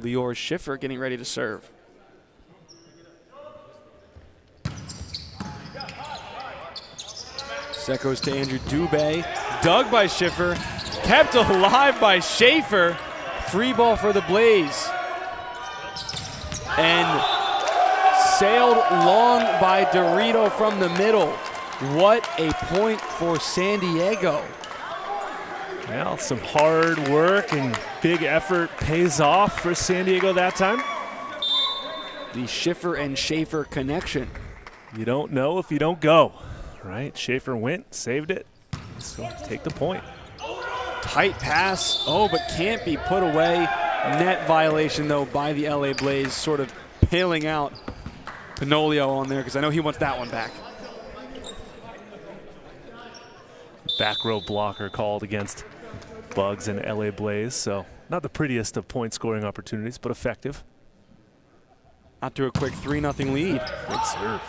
Lior Schiffer getting ready to serve. Set goes to Andrew Dubé. Dug by Schiffer. Kept alive by Schaefer. free ball for the Blaze. And sailed long by Dorito from the middle. What a point for San Diego. Well, some hard work and big effort pays off for San Diego that time. The Schiffer and Schaefer connection. You don't know if you don't go, right? Schaefer went, saved it, so take the point. Tight pass, oh, but can't be put away. Net violation, though, by the LA Blaze, sort of pailing out Pinolio on there, because I know he wants that one back. Back row blocker called against Bugs and LA Blaze, so not the prettiest of point scoring opportunities, but effective. Out to a quick 3-0 lead. Good serve.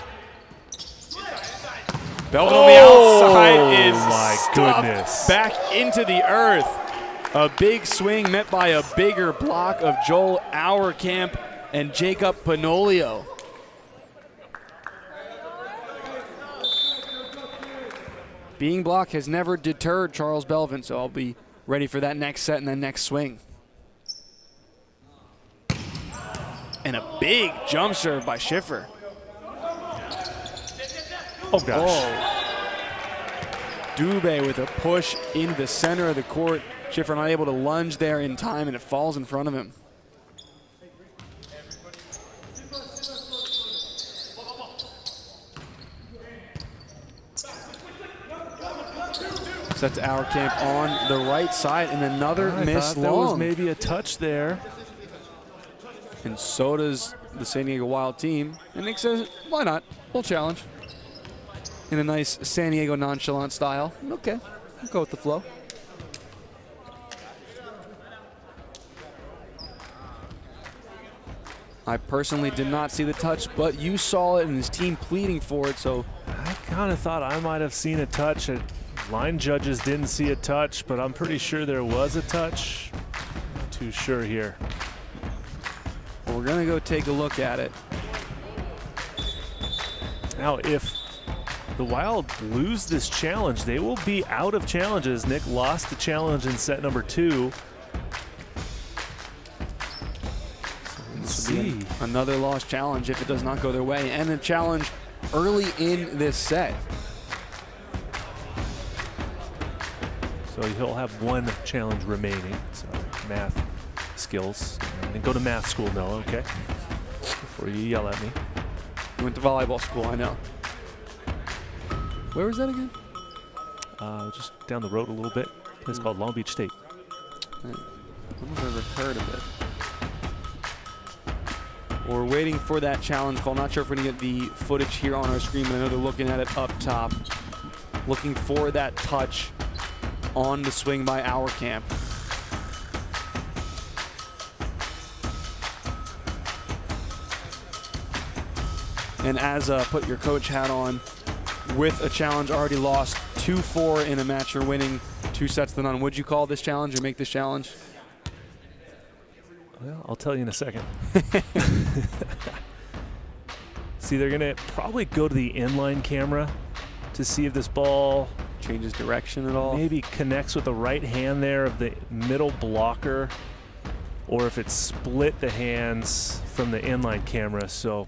Belvin on the outside is my stuffed goodness. back into the earth. A big swing met by a bigger block of Joel Auerkamp and Jacob Pinolio. Being blocked has never deterred Charles Belvin, so I'll be ready for that next set and then next swing. And a big jump serve by Schiffer. Oh, gosh. Oh. Dubé with a push into the center of the court. Schiffer not able to lunge there in time, and it falls in front of him. Set to Auerkamp on the right side, and another miss long. There was maybe a touch there. And so does the San Diego Wild team. And Nick says, why not? We'll challenge. In a nice San Diego nonchalant style. Okay, I'll go with the flow. I personally did not see the touch, but you saw it and his team pleading for it, so. I kind of thought I might have seen a touch. Line judges didn't see a touch, but I'm pretty sure there was a touch. Not too sure here. Well, we're gonna go take a look at it. Now, if the Wild lose this challenge, they will be out of challenges. Nick lost the challenge in set number 2. Let's see. Another lost challenge if it does not go their way, and a challenge early in this set. So he'll have one challenge remaining. So math skills. And go to math school, Noah, okay? Before you yell at me. You went to volleyball school, I know. Where was that again? Just down the road a little bit. A place called Long Beach State. I don't know if I've ever heard of it. We're waiting for that challenge call. Not sure if we're going to get the footage here on our screen, but I know they're looking at it up top. Looking for that touch on the swing by Auerkamp. And as put your coach hat on, with a challenge already lost 2-4 in a match you're winning 2-0. Would you call this challenge or make this challenge? Well, I'll tell you in a second. See, they're going to probably go to the inline camera to see if this ball changes direction at all. Maybe connects with the right hand there of the middle blocker, or if it split the hands from the inline camera. So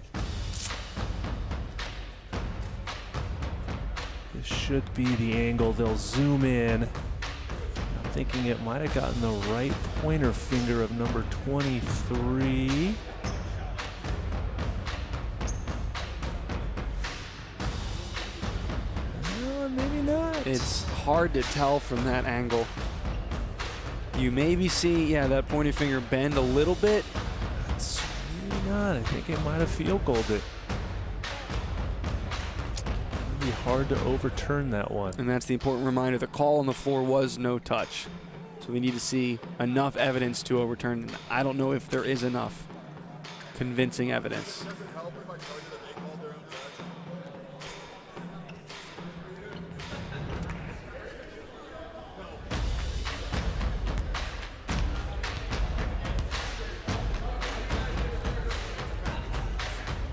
this should be the angle. They'll zoom in. I'm thinking it might have gotten the right pointer finger of number 23. Maybe not. It's hard to tell from that angle. You maybe see, that pointing finger bend a little bit. It's maybe not. I think it might have field goaled it. It'd be hard to overturn that one. And that's the important reminder. The call on the floor was no touch. So we need to see enough evidence to overturn. I don't know if there is enough convincing evidence.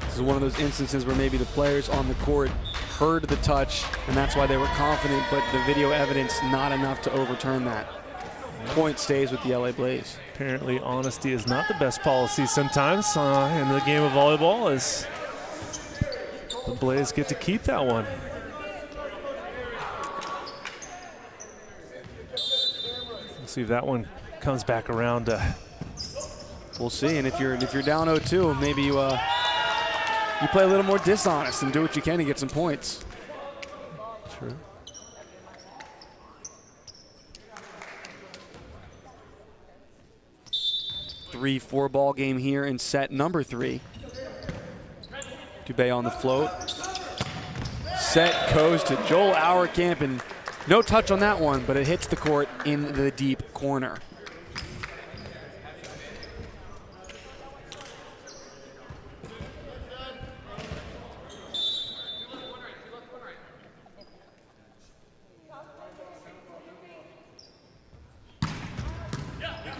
This is one of those instances where maybe the players on the court heard the touch, and that's why they were confident, but the video evidence not enough to overturn that. Point stays with the LA Blaze. Apparently, honesty is not the best policy sometimes in the game of volleyball, as the Blaze get to keep that one. Let's see if that one comes back around. We'll see. And if you're down 0-2, maybe you play a little more dishonest and do what you can to get some points. True. Three-four ball game here in set number 3. Dubé on the float. Set goes to Joel Auerkamp, and no touch on that one, but it hits the court in the deep corner.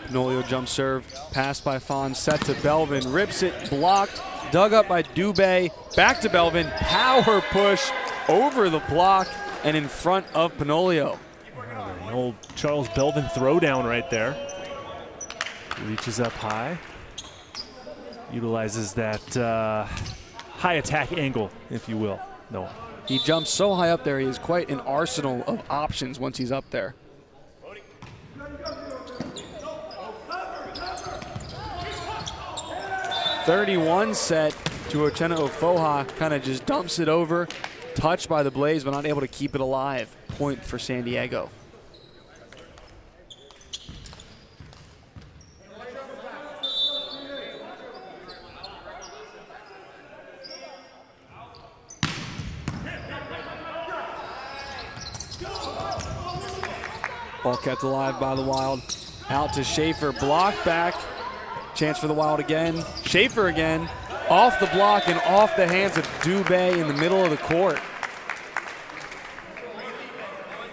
Nolio jump serve, pass by Fon, set to Belvin, rips it, blocked, dug up by Dubé, back to Belvin, power push over the block and in front of Panolio. The old Charles Belvin throwdown right there. Reaches up high, utilizes that high attack angle, if you will. Noah. He jumps so high up there, he has quite an arsenal of options once he's up there. .31 set to Ochena Ofoha, kind of just dumps it over, touched by the Blaze, but not able to keep it alive. Point for San Diego. Ball kept alive by the Wild. Out to Schaefer, blocked back. Chance for the Wild again. Schaefer again. Off the block and off the hands of Dubé in the middle of the court.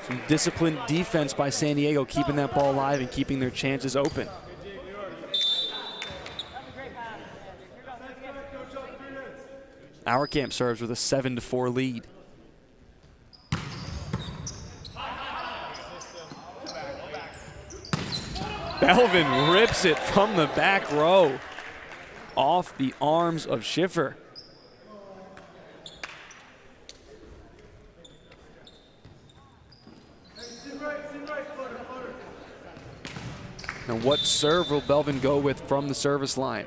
Some disciplined defense by San Diego, keeping that ball alive and keeping their chances open. Auerkamp serves with a 7-4 lead. Belvin rips it from the back row off the arms of Schiffer. And what serve will Belvin go with from the service line?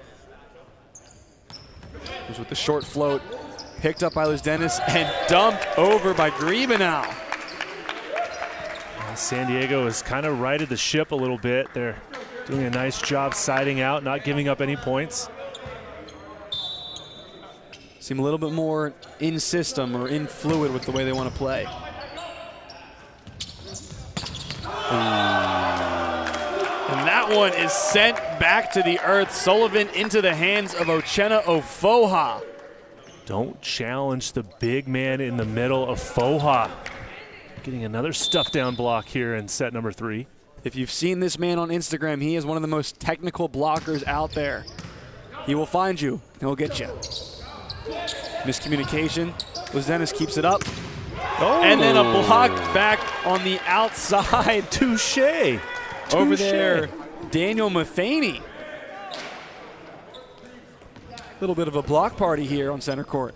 Goes with the short float, picked up by Liz Dennis and dumped over by Griebenau. San Diego has kind of righted the ship a little bit. They're doing a nice job siding out, not giving up any points. Seem a little bit more in system or in fluid with the way they want to play. And that one is sent back to the earth. Sullivan into the hands of Ochena Ofoha. Don't challenge the big man in the middle of Foha. Getting another stuff down block here in set number 3. If you've seen this man on Instagram, he is one of the most technical blockers out there. He will find you, and he'll get you. Miscommunication. Dennis keeps it up. Oh. And then a block back on the outside. Touche. Over there, Daniel Matheny. A little bit of a block party here on center court.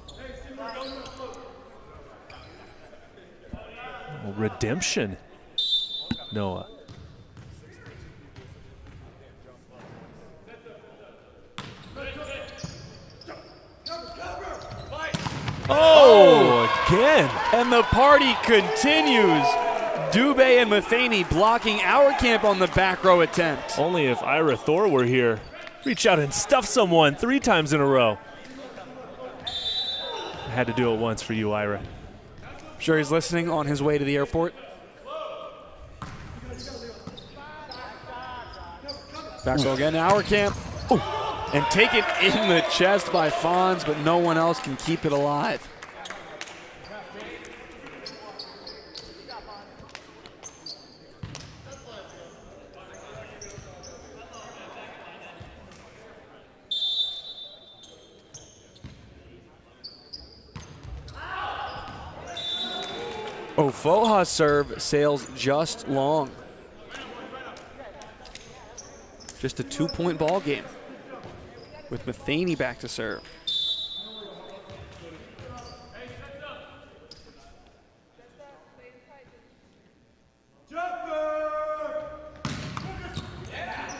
Redemption, Noah. Oh, again. And the party continues. Dubé and Matheny blocking Auerkamp on the back row attempt. Only if Ira Thor were here. Reach out and stuff someone 3 times in a row. I had to do it once for you, Ira. I'm sure he's listening on his way to the airport. Back row again, Auerkamp. And taken in the chest by Fons, but no one else can keep it alive. Ofoha's serve sails just long. Just a 2-point ball game with Matheny back to serve.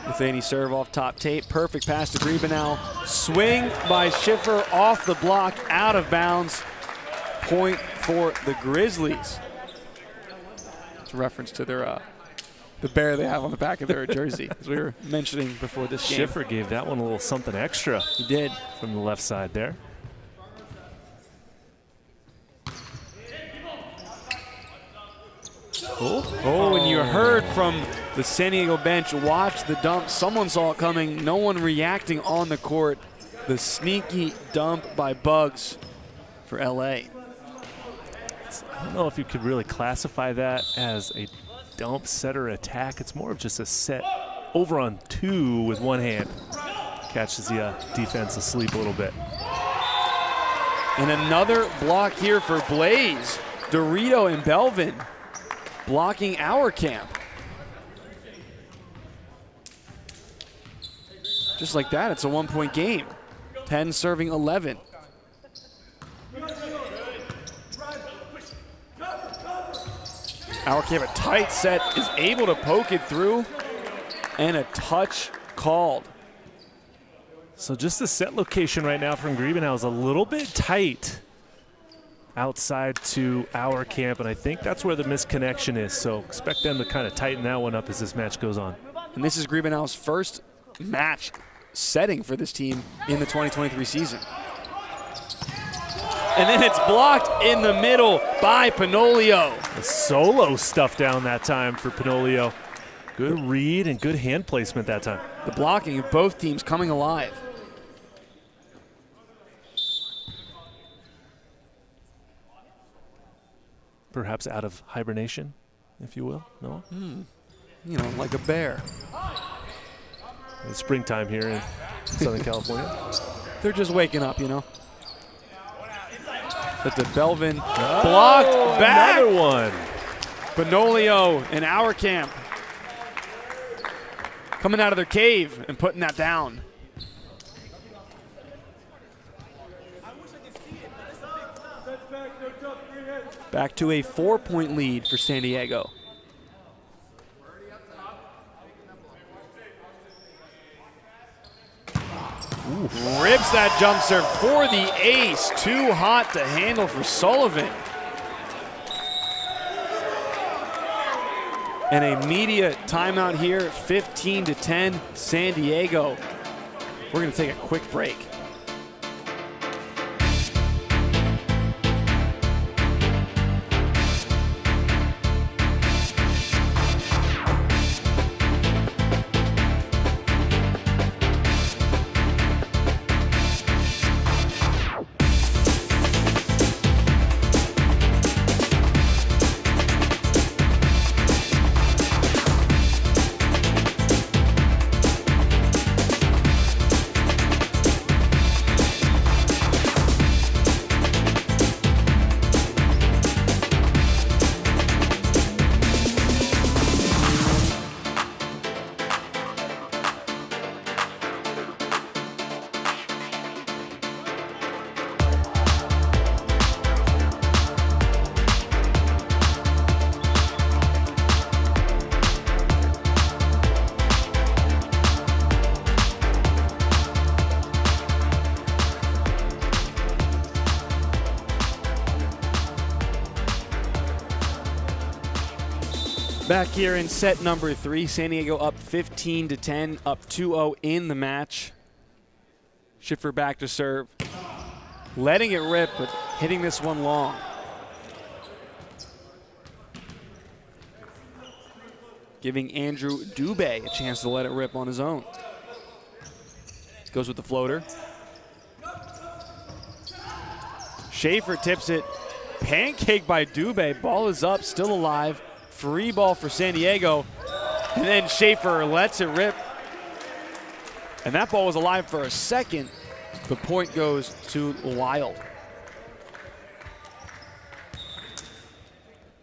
Matheny serve off top tape. Perfect pass to Griebenau. Swing by Schiffer off the block, out of bounds. Point for the Grizzlies. It's a reference to their the bear they have on the back of their jersey, as we were mentioning before this game. Schiffer gave that one a little something extra. He did. From the left side there. Oh, and you heard from the San Diego bench, watch the dump. Someone saw it coming. No one reacting on the court. The sneaky dump by Bugs for LA. I don't know if you could really classify that as a dump, set, or attack. It's more of just a set over on 2 with one hand. Catches the defense asleep a little bit. And another block here for Blaze. Dorito and Belvin blocking our camp. Just like that, it's a 1-point game. 10 serving 11. Our camp, a tight set, is able to poke it through, and a touch called. So just the set location right now from Griebenau is a little bit tight outside to our camp, and I think that's where the misconnection is. So expect them to kind of tighten that one up as this match goes on. And this is Griebenau's first match setting for this team in the 2023 season. And then it's blocked in the middle by Panolio. The solo stuff down that time for Panolio. Good read and good hand placement that time. The blocking of both teams coming alive. Perhaps out of hibernation, if you will, Noah? You know, like a bear. It's springtime here in Southern California. They're just waking up, you know. But the Belvin blocked back. Another one. Panolio and our camp coming out of their cave and putting that down. Back to a 4-point lead for San Diego. Rips that jump serve for the ace. Too hot to handle for Sullivan. And a media timeout here, 15-10, San Diego. We're going to take a quick break. Back here in set number 3, San Diego up 15-10, up 2-0 in the match. Schiffer back to serve. Letting it rip, but hitting this one long. Giving Andrew Dubé a chance to let it rip on his own. Goes with the floater. Schaefer tips it. Pancake by Dubé. Ball is up, still alive. Free ball for San Diego. And then Schaefer lets it rip. And that ball was alive for a second. The point goes to Wild.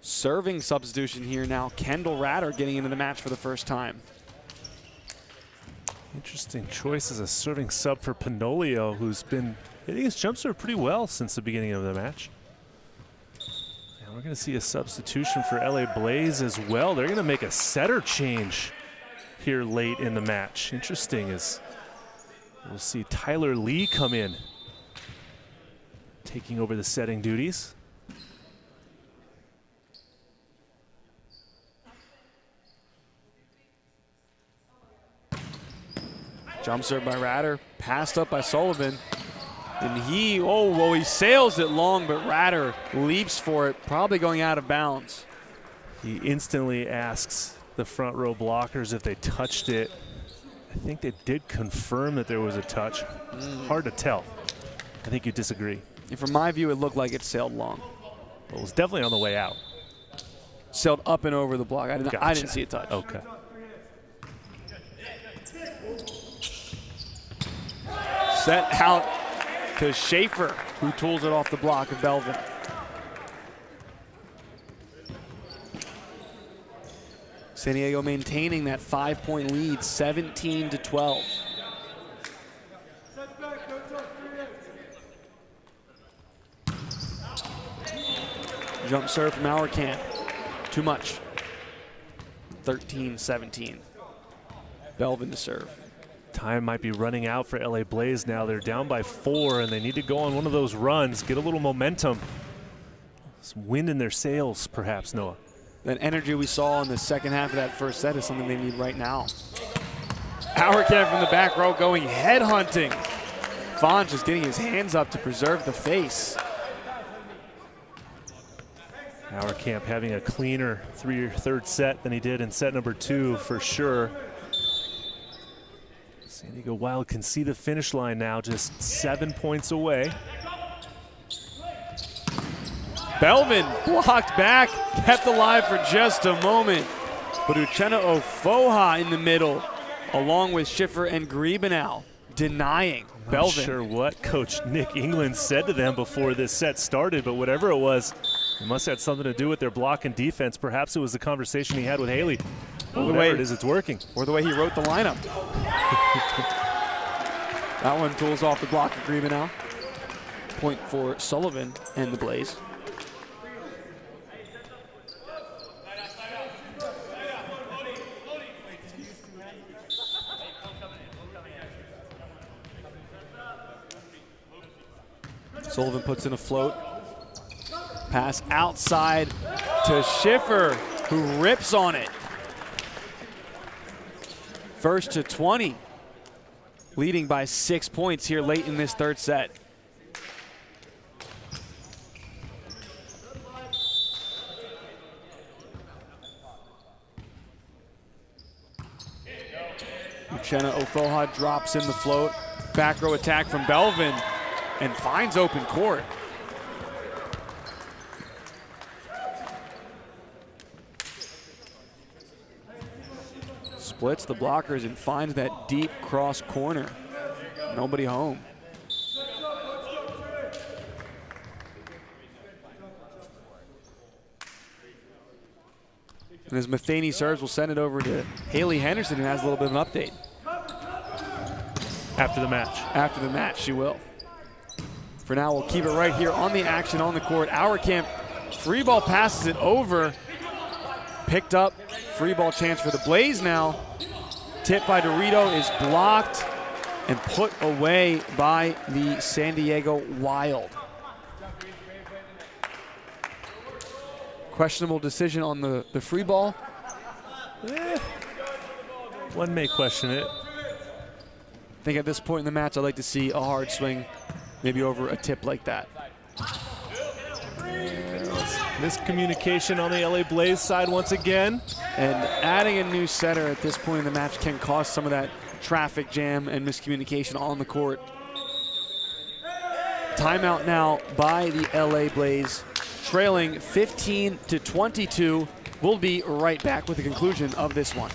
Serving substitution here now. Kendall Ratter getting into the match for the first time. Interesting choice as a serving sub for Panolio, who's been hitting his jump serve pretty well since the beginning of the match. And we're going to see a substitution for LA Blaze as well. They're going to make a setter change here late in the match. Interesting, as we'll see Tyler Lee come in, taking over the setting duties. Jump serve by Ratter, passed up by Sullivan. And he sails it long, but Ratter leaps for it, probably going out of bounds. He instantly asks the front row blockers if they touched it. I think they did confirm that there was a touch. Hard to tell. I think you disagree. And from my view, it looked like it sailed long. Well, it was definitely on the way out. Sailed up and over the block. I Gotcha. didn't see a touch. Okay. Set out to Schaefer, who tools it off the block of Belvin. San Diego maintaining that 5-point lead, 17-12. Jump serve from Auerkamp. Too much. 13-17. Belvin to serve. Time might be running out for LA Blaze now. They're down by 4, and they need to go on one of those runs, get a little momentum. Some wind in their sails, perhaps, Noah. That energy we saw in the second half of that first set is something they need right now. Auerkamp from the back row going head hunting. Vaughn just getting his hands up to preserve the face. Auerkamp having a cleaner third set than he did in set number 2 for sure. San Diego Wild can see the finish line now, just 7 points away. Belvin blocked back, kept alive for just a moment. But Uchenna Ofoha in the middle, along with Schiffer and Griebenau, denying I'm not Belvin. sure what Coach Nick England said to them before this set started, but whatever it was, it must have had something to do with their block and defense. Perhaps it was the conversation he had with Haley. Well, whatever it is, it's working. Or the way he wrote the lineup. That one tools off the block of Griebenau. Point for Sullivan and the Blaze. Sullivan puts in a float. Pass outside to Schiffer, who rips on it. First to 20, leading by 6 points here late in this third set. Uchenna Ofoha drops in the float. Back row attack from Belvin and finds open court. Splits the blockers and finds that deep cross corner. Nobody home. And as Matheny serves, we'll send it over to Haley Henderson, who has a little bit of an update. After the match. After the match, she will. For now, we'll keep it right here on the action on the court. Auerkamp, free ball passes it over. Picked up, free ball chance for the Blaze now. Tip by Dorito is blocked and put away by the San Diego Wild. Questionable decision on the free ball. One may question it. I think at this point in the match, I'd like to see a hard swing, maybe over a tip like that. Miscommunication on the LA Blaze side once again. And adding a new setter at this point in the match can cause some of that traffic jam and miscommunication on the court. Timeout now by the LA Blaze, trailing 15-22. We'll be right back with the conclusion of this one.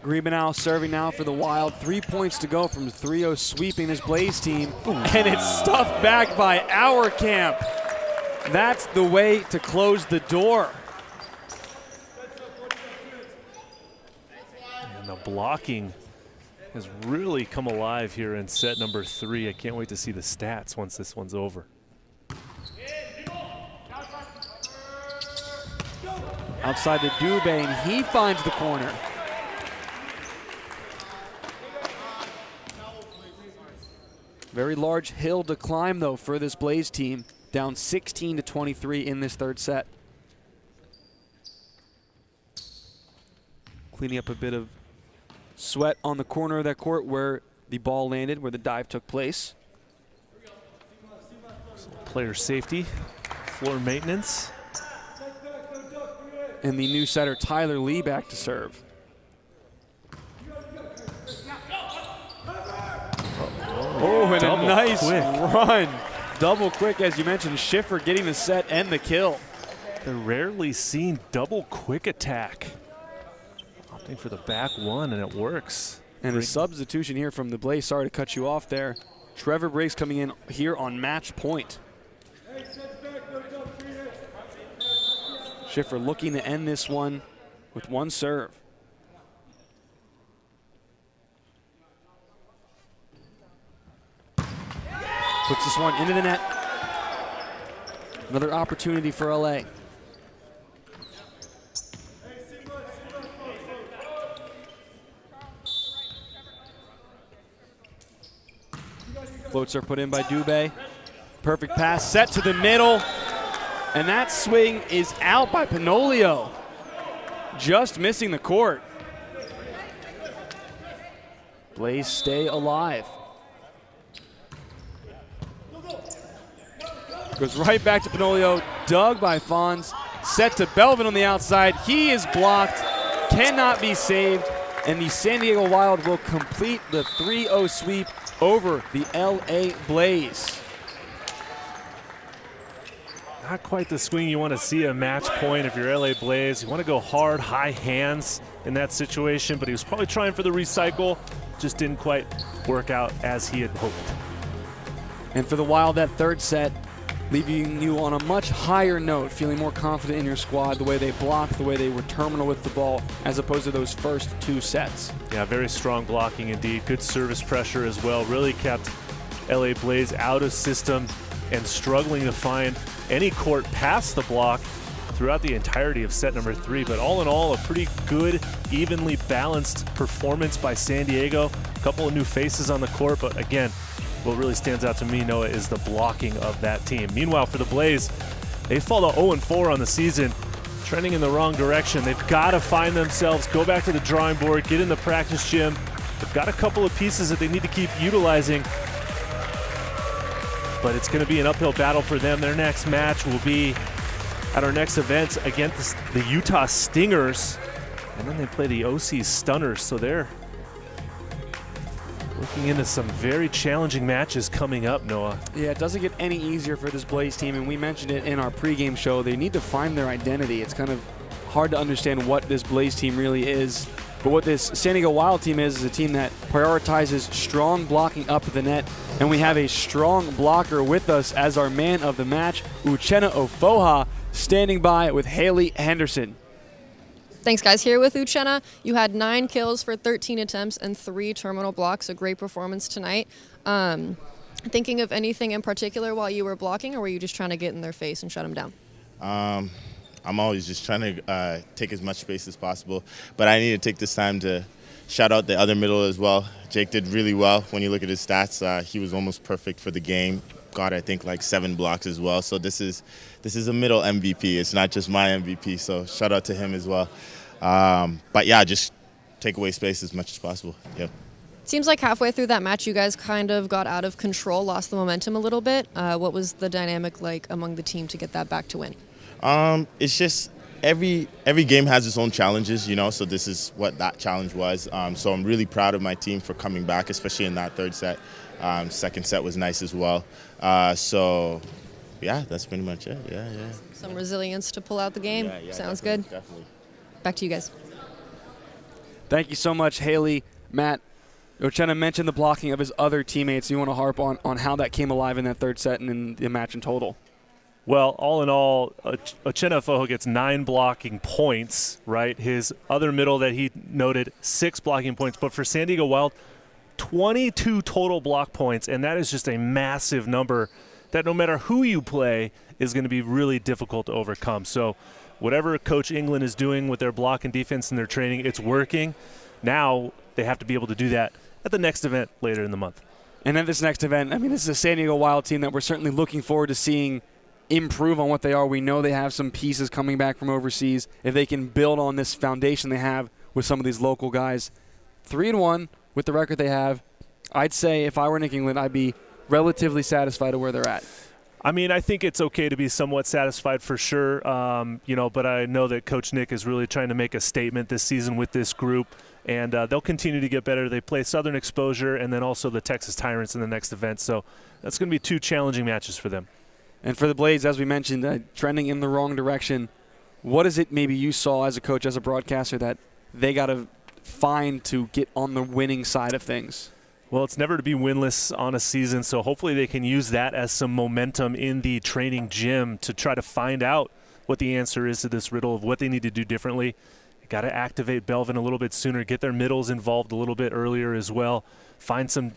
Griebenau serving now for the Wild. 3 points to go from 3-0 sweeping this Blaze team. And it's stuffed back by our camp. That's the way to close the door. And the blocking has really come alive here in set number 3. I can't wait to see the stats once this one's over. Outside to Dubé, and he finds the corner. Very large hill to climb, though, for this Blaze team. Down 16-23 in this third set. Cleaning up a bit of sweat on the corner of that court where the ball landed, where the dive took place. Player safety, floor maintenance. And the new setter, Tyler Lee, back to serve. Oh, and a nice run. Double quick, as you mentioned. Schiffer getting the set and the kill. The rarely seen double quick attack. Opting for the back one, and it works. And a substitution here from the Blaze. Sorry to cut you off there. Trevor Briggs coming in here on match point. Schiffer looking to end this one with one serve. Puts this one into the net. Another opportunity for LA. Floats are put in by Dubé. Perfect pass set to the middle. And that swing is out by Pinolio. Just missing the court. Blaze stay alive. Goes right back to Pinolio, dug by Fons. Set to Belvin on the outside. He is blocked, cannot be saved. And the San Diego Wild will complete the 3-0 sweep over the LA Blaze. Not quite the swing you want to see a match point if you're LA Blaze. You want to go hard, high hands in that situation, but he was probably trying for the recycle. Just didn't quite work out as he had hoped. And for the Wild, that third set, leaving you on a much higher note, feeling more confident in your squad, the way they blocked, the way they were terminal with the ball, as opposed to those first two sets. Yeah, very strong blocking indeed. Good service pressure as well. Really kept LA Blaze out of system and struggling to find any court past the block throughout the entirety of set number 3. But all in all, a pretty good, evenly balanced performance by San Diego. A couple of new faces on the court, but again, what really stands out to me, Noah, is the blocking of that team. Meanwhile, for the Blaze, they fall to 0-4 on the season, trending in the wrong direction. They've got to find themselves, go back to the drawing board, get in the practice gym. They've got a couple of pieces that they need to keep utilizing, but it's going to be an uphill battle for them. Their next match will be at our next event against the Utah Stingers, and then they play the OC Stunners, so they're looking into some very challenging matches coming up, Noah. Yeah, it doesn't get any easier for this Blaze team, and we mentioned it in our pregame show. They need to find their identity. It's kind of hard to understand what this Blaze team really is. But what this San Diego Wild team is a team that prioritizes strong blocking up the net. And we have a strong blocker with us as our man of the match, Uchenna Ofoha, standing by with Haley Henderson. Thanks, guys. Here with Uchenna, you had 9 kills for 13 attempts and 3 terminal blocks. A great performance tonight. Thinking of anything in particular while you were blocking, or were you just trying to get in their face and shut them down? I'm always just trying to take as much space as possible, but I need to take this time to shout out the other middle as well. Jake did really well. When you look at his stats, he was almost perfect for the game. Got, I think, like 7 blocks as well. So this is a middle MVP. It's not just my MVP. So shout out to him as well. But yeah, just take away space as much as possible. Yep. Seems like halfway through that match, you guys kind of got out of control, lost the momentum a little bit. What was the dynamic like among the team to get that back to win? It's just every game has its own challenges, you know, so this is what that challenge was. So I'm really proud of my team for coming back, especially in that third set. Second set was nice as well. So, yeah, that's pretty much it. Yeah. Some resilience to pull out the game. Yeah, Sounds good. Definitely. Back to you guys. Thank you so much, Haley. Matt, Uchenna mentioned the blocking of his other teammates. You want to harp on how that came alive in that third set and in the match in total? Well, all in all, Uchenna Foho gets 9 blocking points, right? His other middle that he noted, 6 blocking points. But for San Diego Wild, 22 total block points, and that is just a massive number that no matter who you play is going to be really difficult to overcome. So whatever Coach England is doing with their block and defense and their training, it's working. Now they have to be able to do that at the next event later in the month. And at this next event, I mean, this is a San Diego Wild team that we're certainly looking forward to seeing improve on what they are. We know they have some pieces coming back from overseas. If they can build on this foundation they have with some of these local guys, 3-1 with the record they have, I'd say if I were Nick England, I'd be relatively satisfied with where they're at. I mean, I think it's okay to be somewhat satisfied for sure, but I know that Coach Nick is really trying to make a statement this season with this group, and they'll continue to get better. They play Southern Exposure and then also the Texas Tyrants in the next event, so that's going to be 2 challenging matches for them. And for the Blades, as we mentioned, trending in the wrong direction, what is it maybe you saw as a coach, as a broadcaster, that they got to find to get on the winning side of things? Well, it's never to be winless on a season, so hopefully they can use that as some momentum in the training gym to try to find out what the answer is to this riddle of what they need to do differently. Got to activate Belvin a little bit sooner, get their middles involved a little bit earlier as well, find some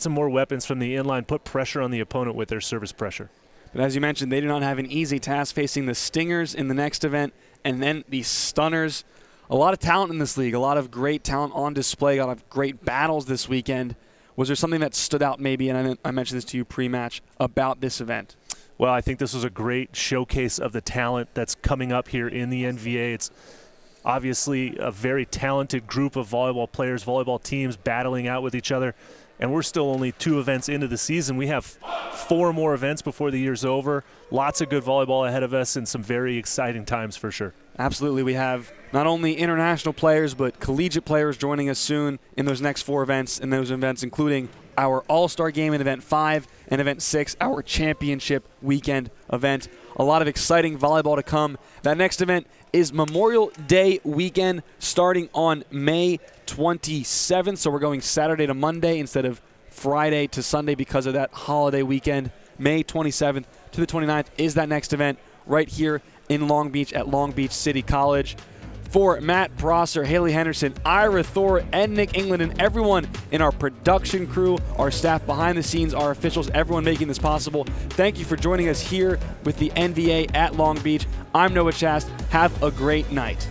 more weapons from the inline, put pressure on the opponent with their service pressure. But as you mentioned, they do not have an easy task facing the Stingers in the next event and then the Stunners. A lot of talent in this league, a lot of great talent on display, a lot of great battles this weekend. Was there something that stood out maybe, and I mentioned this to you pre-match, about this event? Well, I think this was a great showcase of the talent that's coming up here in the NVA. It's obviously a very talented group of volleyball players, volleyball teams battling out with each other. And we're still only 2 events into the season. We have 4 more events before the year's over. Lots of good volleyball ahead of us and some very exciting times for sure. Absolutely. We have not only international players but collegiate players joining us soon in those next 4 events, and those events including our All-Star Game in Event 5 and Event 6, our championship weekend event. A lot of exciting volleyball to come. That next event is Memorial Day weekend starting on May 27th. So we're going Saturday to Monday instead of Friday to Sunday because of that holiday weekend. May 27th to the 29th is that next event right here in Long Beach at Long Beach City College. For Matt Prosser, Haley Henderson, Ira Thor, and Nick England, and everyone in our production crew, our staff behind the scenes, our officials, everyone making this possible, thank you for joining us here with the NVA at Long Beach. I'm Noah Chast. Have a great night.